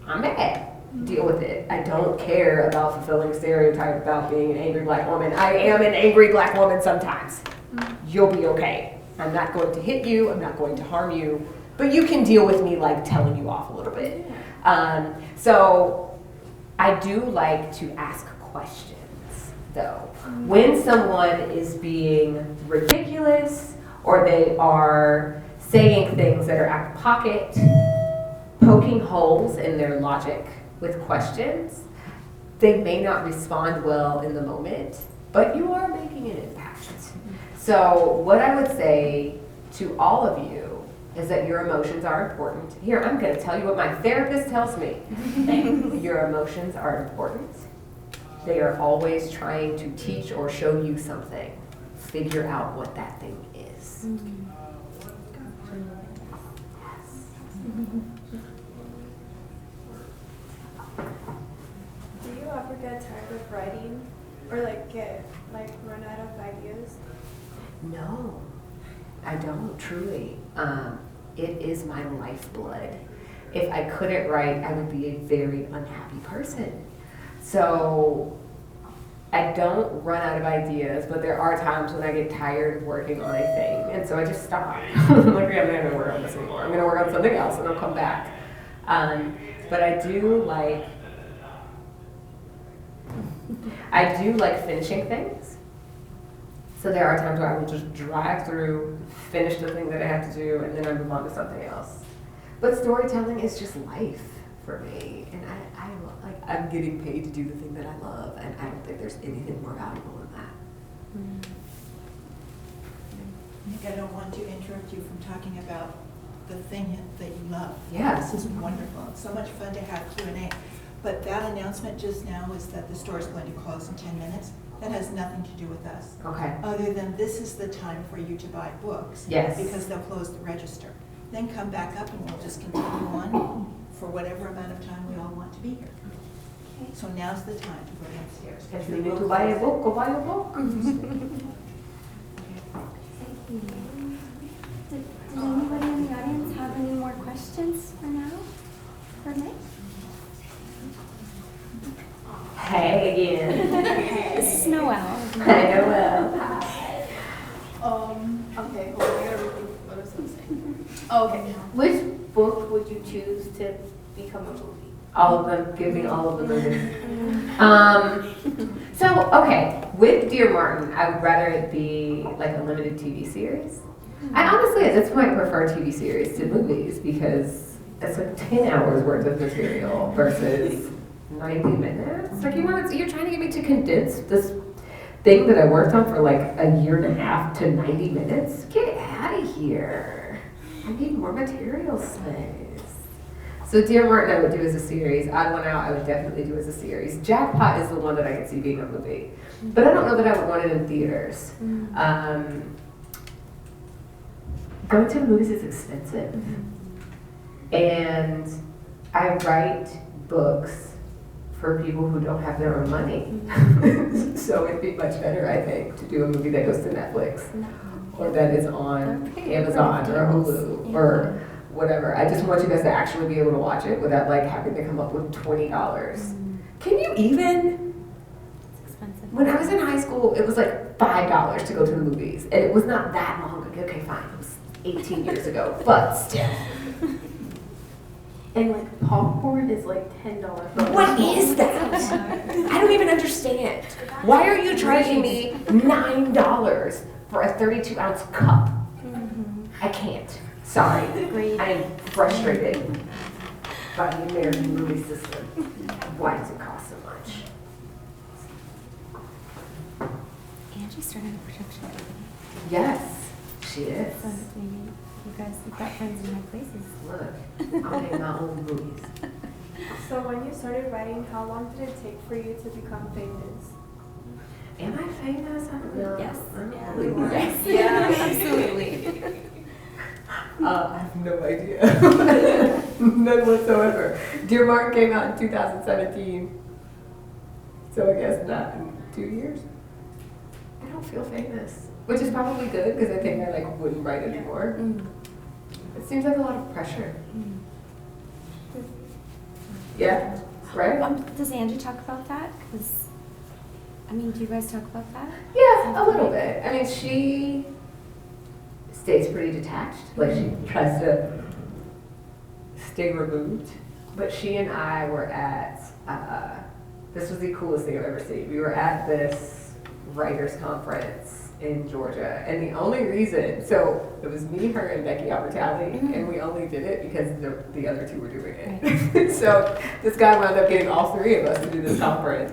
I'm mad. Deal with it. I don't care about fulfilling stereotype about being an angry black woman. I am an angry black woman sometimes. You'll be okay. I'm not going to hit you. I'm not going to harm you. But you can deal with me like telling you off a little bit. So I do like to ask questions though. When someone is being ridiculous or they are saying things that are out of pocket, poking holes in their logic with questions, they may not respond well in the moment, but you are making an impact. So what I would say to all of you is that your emotions are important. Here, I'm going to tell you what my therapist tells me. Your emotions are important. They are always trying to teach or show you something. Figure out what that thing is. Do you ever get tired of writing or like get like run out of ideas? No, I don't truly. It is my lifeblood. If I couldn't write, I would be a very unhappy person. So I don't run out of ideas, but there are times when I get tired of working on a thing, and so I just stop. I'm like, okay, I'm not gonna work on this anymore. I'm gonna work on something else, and I'll come back. But I do like finishing things. So there are times where I will just drive through, finish the thing that I have to do, and then I move on to something else. But storytelling is just life for me, and I'm getting paid to do the thing that I love, and I don't think there's anything more valuable than that. Nick, I don't want to interrupt you from talking about the thing that you love. Yeah. This is wonderful. It's so much fun to have Q&A. But that announcement just now is that the store is going to close in 10 minutes. That has nothing to do with us. Okay. Other than this is the time for you to buy books. Yes. Because they'll close the register. Then come back up and we'll just continue on for whatever amount of time we all want to be here. Okay. So now's the time to go downstairs. If you need to buy a book, go buy a book. Did anybody in the audience have any more questions for now? For Nick? Hey again. This is Noelle. Hey, Noelle. Okay, hold on, I gotta rethink what I was gonna say. Okay, which book would you choose to become a movie? All of them. Give me all of the movies. So, okay, with Dear Martin, I would rather it be like a limited TV series. I honestly, at this point, prefer TV series to movies because it's like 10 hours worth of material versus 90 minutes. Like you're trying to get me to condense this thing that I worked on for like a year and a half to 90 minutes. Get out of here. I need more material space. So Dear Martin I would do as a series. Odd One Out I would definitely do as a series. Jackpot is the one that I could see being a movie. But I don't know that I would want it in theaters. Going to the movies is expensive. And I write books for people who don't have their own money. So it'd be much better, I think, to do a movie that goes to Netflix or that is on Amazon or Hulu or whatever. I just want you guys to actually be able to watch it without like having to come up with $20. Can you even? It's expensive. When I was in high school, it was like $5 to go to the movies, and it was not that long ago. Okay, fine, it was 18 years ago, but still. And like popcorn is like $10. What is that? I don't even understand. Why are you charging me $9 for a 32-ounce cup? I can't. Sorry. Agreed. I am frustrated by the American movie system. Why does it cost so much? Angie started a production company. Yes, she is. So maybe you've got friends in high places. Look, I'm making my own movies. So when you started writing, how long did it take for you to become famous? Am I famous? I don't know. Yes. I don't believe it. Yes. Yeah, absolutely. I have no idea. None whatsoever. Dear Martin came out in 2017. So I guess not in 2 years. I don't feel famous. Which is probably good because I think I like wouldn't write anymore. It seems like a lot of pressure. Yeah, right? Does Angie talk about that? Do you guys talk about that? Yeah, a little bit. I mean, she stays pretty detached. Like she tries to stay removed. But she and I were at, this was the coolest thing I've ever seen. We were at this writers conference in Georgia. And the only reason, so it was me, her, and Becky Albertalli, and we only did it because the other two were doing it. So this guy wound up getting all three of us to do this conference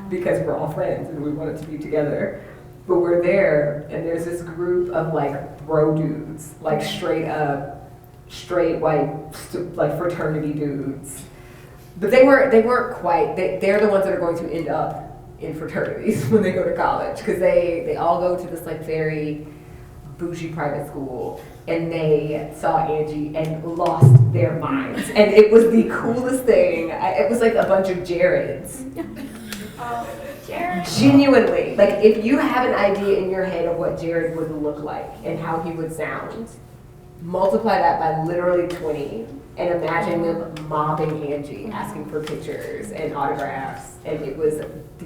because we're all friends and we wanted to be together. But we're there, and there's this group of like bro dudes, like straight white, like fraternity dudes. But they weren't quite. They're the ones that are going to end up in fraternities when they go to college because they all go to this like very bougie private school, and they saw Angie and lost their minds, and it was the coolest thing. It was like a bunch of Jareds. Genuinely, like if you have an idea in your head of what Jared would look like and how he would sound, multiply that by literally 20, and imagine them mobbing Angie, asking for pictures and autographs, and it was the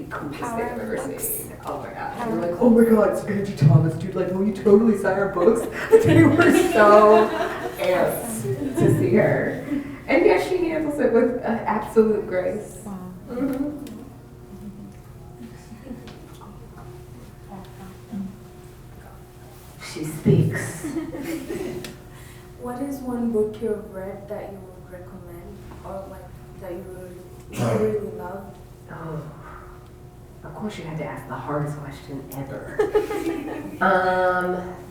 coolest thing I've ever seen. Oh my god. And we're like, oh my god, it's Angie Thomas, dude, like, will you totally sign our books? They were so amped to see her. And yeah, she handles it with absolute grace. Wow. Mhm. She speaks. What is one book you've read that you would recommend, or like that you really loved? Oh, of course you had to ask the hardest question ever.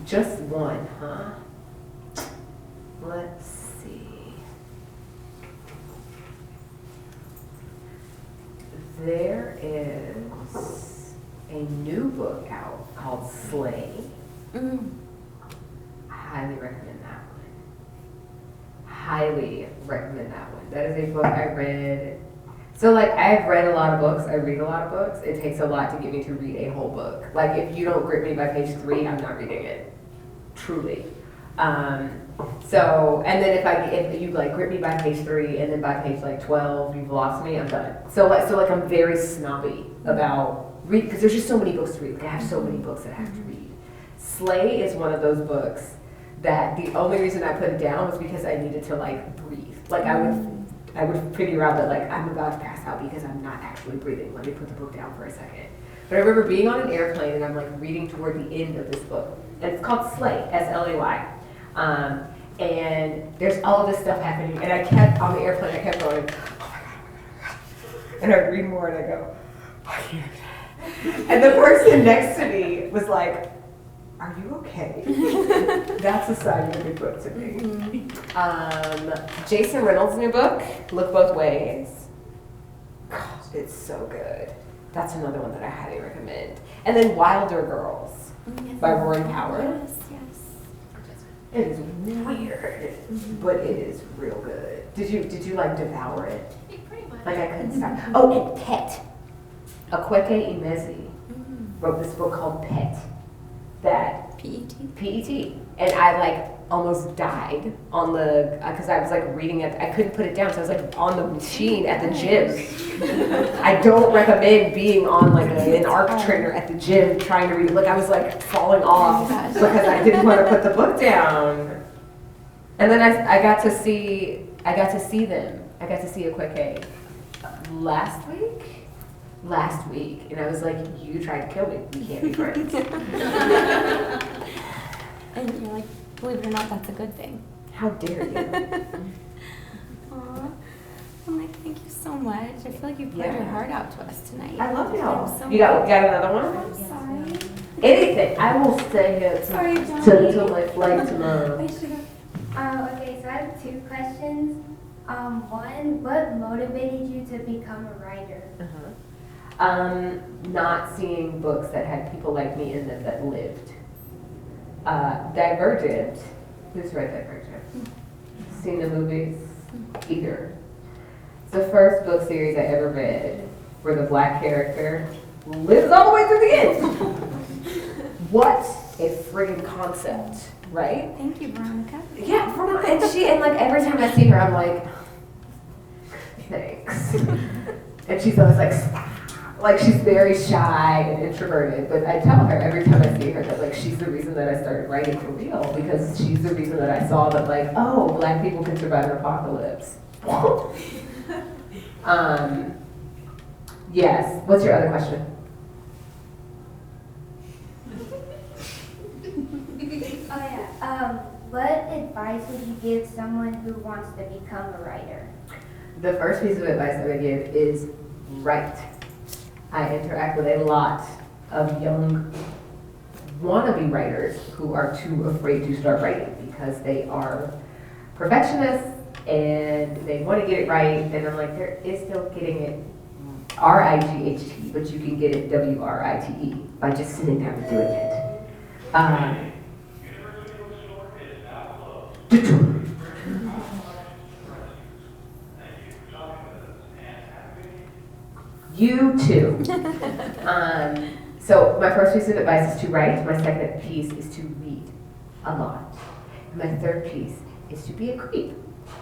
Just one, huh? Let's see. There is a new book out called Slay. I highly recommend that one. Highly recommend that one. That is a book I read. So like I've read a lot of books, I read a lot of books. It takes a lot to get me to read a whole book. Like if you don't grip me by page 3, I'm not reading it. Truly. So, and then if you like grip me by page 3 and then by page like 12, you've lost me, I'm done. So like I'm very snobby about read, because there's just so many books to read. Like I have so many books that I have to read. Slay is one of those books that the only reason I put it down was because I needed to like breathe. Like I would figure out that like I'm about to pass out because I'm not actually breathing. Let me put the book down for a second. But I remember being on an airplane and I'm like reading toward the end of this book. And it's called Slay, S-L-A-Y. And there's all of this stuff happening. And I kept, on the airplane, I kept going, oh my God. And I read more and I go, I can't. And the person next to me was like, are you okay? That's a sign of a good book to me. Jason Reynolds' new book, Look Both Ways. God, it's so good. That's another one that I highly recommend. And then Wilder Girls by Roy Howard. Yes, yes. It is weird, but it is real good. Did you like devour it? Pretty much. Like I couldn't stop. Oh, and Pet. Akweke Imezi wrote this book called Pet. That PET. PET. And I like almost died on the, because I was like reading it, I couldn't put it down, so I was like on the machine at the gym. I don't recommend being on like an arc trainer at the gym trying to read it. Like I was like falling off because I didn't want to put the book down. And then I got to see them. I got to see Akweke last week, and I was like, you tried to kill me. We can't be friends. And you're like, believe it or not, that's a good thing. How dare you? Aw. I'm like, thank you so much. I feel like you poured your heart out to us tonight. I love y'all. I'm so You got another one? I'm sorry. Anything. I will stay here Sorry, till my flight tomorrow. I should have. Okay, so I have 2 questions. One, what motivated you to become a writer? Not seeing books that had people like me in them that lived. Divergent. Who's read Divergent? Seen the movies? Either. It's the first book series I ever read where the black character lives all the way through the end. What a friggin' concept, right? Thank you, Veronica. Yeah, and like every time I see her, I'm like, thanks. And she's always like, stop. Like she's very shy and introverted, but I tell her every time I see her that like she's the reason that I started writing for real, because she's the reason that I saw that like, oh, black people can survive an apocalypse. Yes. What's your other question? What advice would you give someone who wants to become a writer? The first piece of advice I would give is write. I interact with a lot of young wannabe writers who are too afraid to start writing because they are perfectionists and they want to get it right. And I'm like, there is still getting it R-I-G-H-T, but you can get it W-R-I-T-E by just sitting down and doing it. You too. So my first piece of advice is to write. My second piece is to read a lot. My third piece is to be a creep.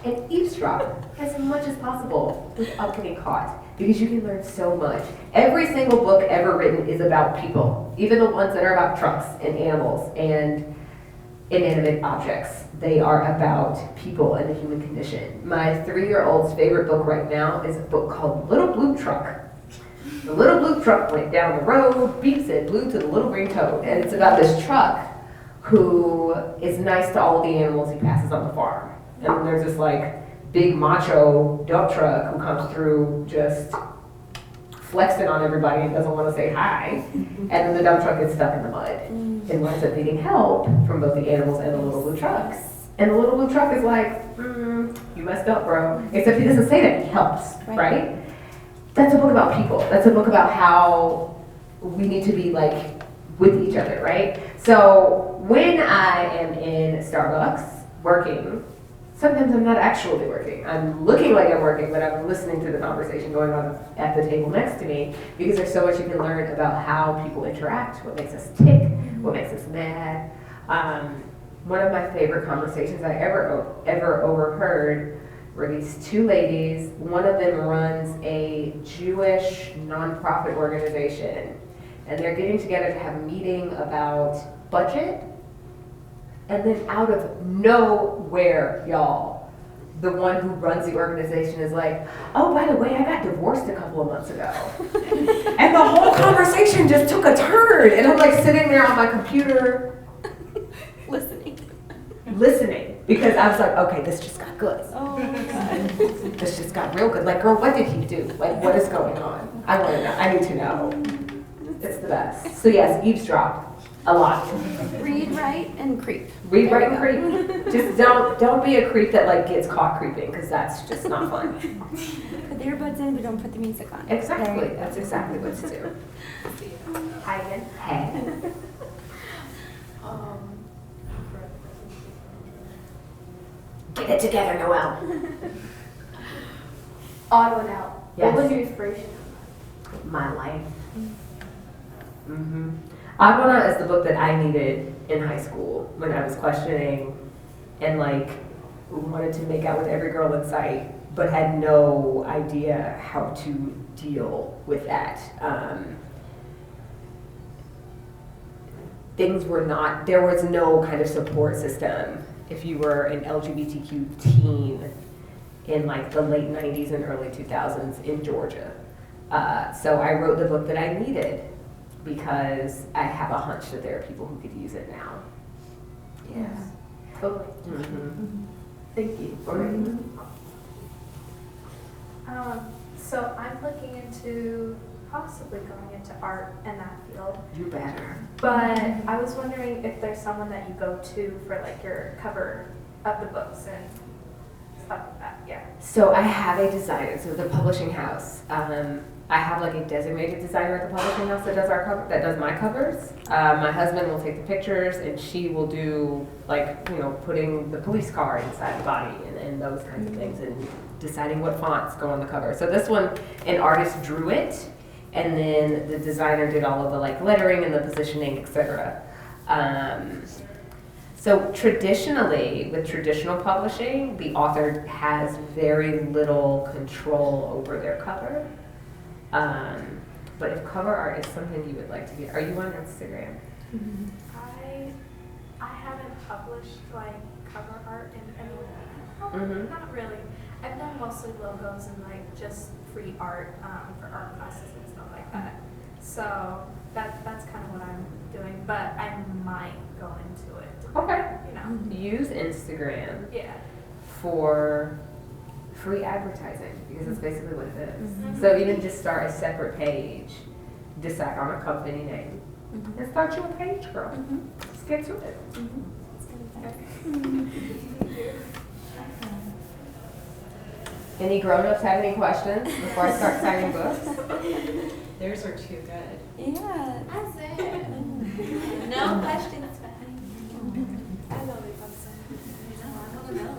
and eavesdrop as much as possible without getting caught, because you can learn so much. Every single book ever written is about people, even the ones that are about trucks and animals and inanimate objects. They are about people and the human condition. My 3-year-old's favorite book right now is a book called Little Blue Truck. The little blue truck went down the road, beep said blue to the little green toad. And it's about this truck who is nice to all the animals he passes on the farm. And there's this like big macho dump truck who comes through just flexing on everybody and doesn't want to say hi. And then the dump truck gets stuck in the mud and winds up needing help from both the animals and the little blue trucks. And the little blue truck is like, you messed up, bro. Except he doesn't say that, he helps, right? That's a book about people. That's a book about how we need to be like with each other, right? So when I am in Starbucks working, sometimes I'm not actually working. I'm looking like I'm working, but I'm listening to the conversation going on at the table next to me, because there's so much you can learn about how people interact, what makes us tick, what makes us mad. One of my favorite conversations I ever overheard were these two ladies. One of them runs a Jewish nonprofit organization, and they're getting together to have a meeting about budget. And then out of nowhere, y'all, the one who runs the organization is like, oh, by the way, I got divorced a couple of months ago. And the whole conversation just took a turn. And I'm like sitting there on my computer listening, because I was like, okay, this just got good. Oh my God. This just got real good. Like, girl, what did he do? Like, what is going on? I want to know. I need to know. It's the best. So yes, eavesdrop a lot. Read, write, and creep. Read, write, and creep. Just don't be a creep that like gets caught creeping, because that's just not fun. Put the earbuds in, but don't put the music on. Exactly. That's exactly what to do. Hi again. Hey. Get it together, Noelle. Odd one out. Yes. What was your inspiration? My life. Agwana is the book that I needed in high school when I was questioning and like wanted to make out with every girl in sight, but had no idea how to deal with that. There was no kind of support system if you were an LGBTQ teen in like the late 90s and early 2000s in Georgia. So I wrote the book that I needed because I have a hunch that there are people who could use it now. Yes. Totally. Thank you. So I'm looking into possibly going into art in that field. You better. But I was wondering if there's someone that you go to for like your cover of the books and stuff like that. Yeah. So I have a designer, so the publishing house. I have like a designated designer at the publishing house that does my covers. My husband will take the pictures, and she will do like, putting the police car inside the body and those kinds of things, and deciding what fonts go on the cover. So this one, an artist drew it, and then the designer did all of the like lettering and the positioning, etc. So traditionally, with traditional publishing, the author has very little control over their cover. But if cover art is something you would like to get, are you on Instagram? I haven't published like cover art in any way. Not really. I've done mostly logos and like just free art for art classes and stuff like that. So that's kind of what I'm doing, but I might go into it. Okay. Use Instagram for free advertising, because that's basically what it is. So even just start a separate page, decide on a company name, and start you a page, girl. Just get to it. Any grown-ups have any questions before I start signing books? Theirs are too good. Yeah. That's it. No questions. I love it. I don't know.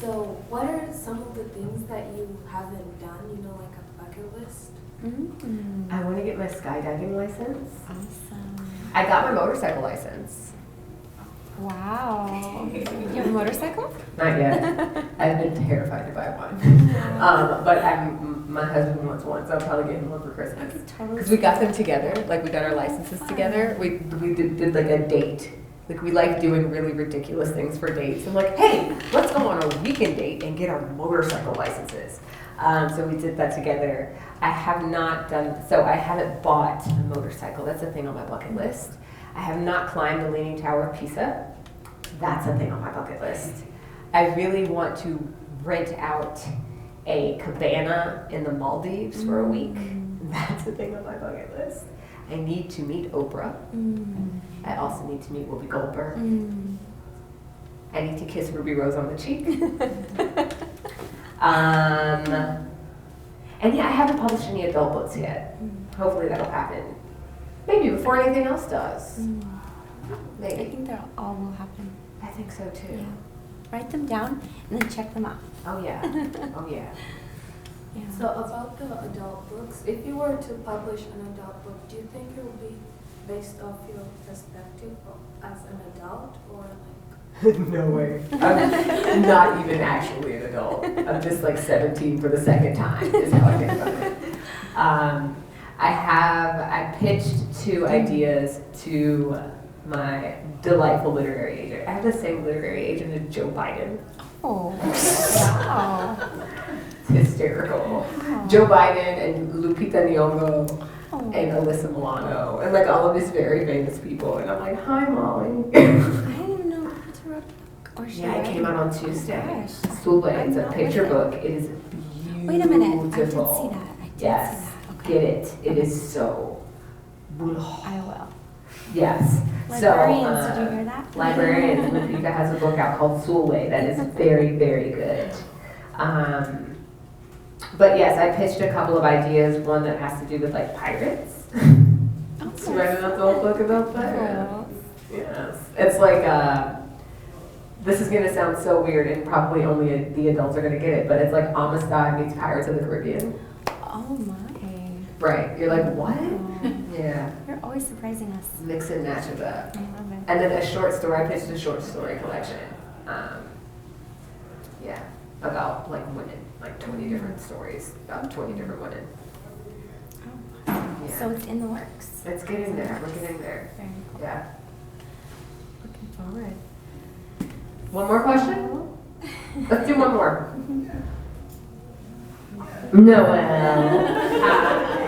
So, what are some of the things that you haven't done, like a bucket list? I want to get my skydiving license. Awesome. I got my motorcycle license. Wow. You have a motorcycle? Not yet. I've been terrified to buy one. But my husband wants one, so I'll probably get him one for Christmas. Because we got them together, like we got our licenses together. We did like a date. Like we like doing really ridiculous things for dates. I'm like, hey, let's go on a weekend date and get our motorcycle licenses. So we did that together. I have not done, so I haven't bought a motorcycle. That's a thing on my bucket list. I have not climbed the Leaning Tower of Pisa. That's a thing on my bucket list. I really want to rent out a cabana in the Maldives for a week. That's a thing on my bucket list. I need to meet Oprah. I also need to meet Whoopi Goldberg. I need to kiss Ruby Rose on the cheek. And yeah, I haven't published any adult books yet. Hopefully that'll happen. Maybe before anything else does. Maybe. I think they all will happen. I think so too. Yeah. Write them down and then check them out. Oh yeah. Oh yeah. Yeah. So about the adult books, if you were to publish an adult book, do you think it will be based off your perspective as an adult or like? No way. I'm not even actually an adult. I'm just like 17 for the second time is how I think about it. I pitched 2 ideas to my delightful literary agent. I have the same literary agent as Joe Biden. Oh, wow. It's hysterical. Joe Biden and Lupita Nyong'o Oh. and Alyssa Milano and like all of these very famous people. And I'm like, hi, Molly. I didn't know Peter wrote a book. Or she Yeah, it wrote came a out on book. Tuesday. Oh, gosh. Sule, I'm it's a not picture with it. book. It is beautiful. Wait a minute. I did see that. Yes, see that. get it. It is so. I will. Yes. Librarians, so, did you hear that? Librarians. Lupita has a book out called Sule that is very, very good. But yes, I pitched a couple of ideas. One that has to do with like pirates. So write an adult book about pirates. Yes. It's like, this is going to sound so weird and probably only the adults are going to get it, but it's like Amistad meets Pirates of the Caribbean. Oh my. Right. You're like, what? Oh. Yeah. You're always surprising us. Mix and match of that. I love it. And then a short story, I pitched a short story collection. Yeah. About like women, like 20 different stories about 20 different women. Oh. Yeah. So it's in the works. It's getting there. We're getting there. Very cool. Yeah. Looking forward. One more question? Let's do one more. Noel.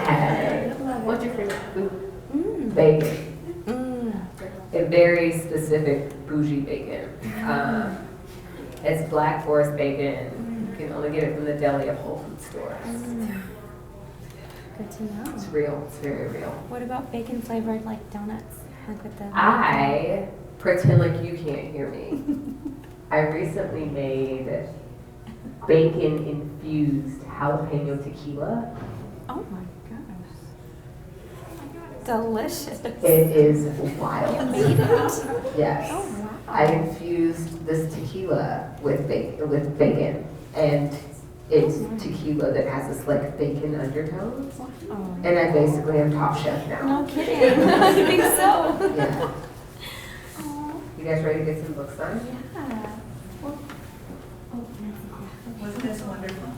Hi. What's your favorite food? Bacon. A very specific bougie bacon. It's Black Forest bacon. You can only get it from the deli of Whole Foods stores. Good to know. It's real. It's very real. What about bacon flavored like donuts? Like with the I pretend like you can't hear me. I recently made bacon infused jalapeno tequila. Oh my gosh. Delicious. It is wild. You made it? Yes. Oh wow. I infused this tequila with bacon, and it's tequila that has this like bacon undertones. Oh. And I basically am Top Chef now. No kidding. I think so. Yeah. Aw. You guys ready to get some books done? Yeah. Well, oh, Wasn't this wonderful?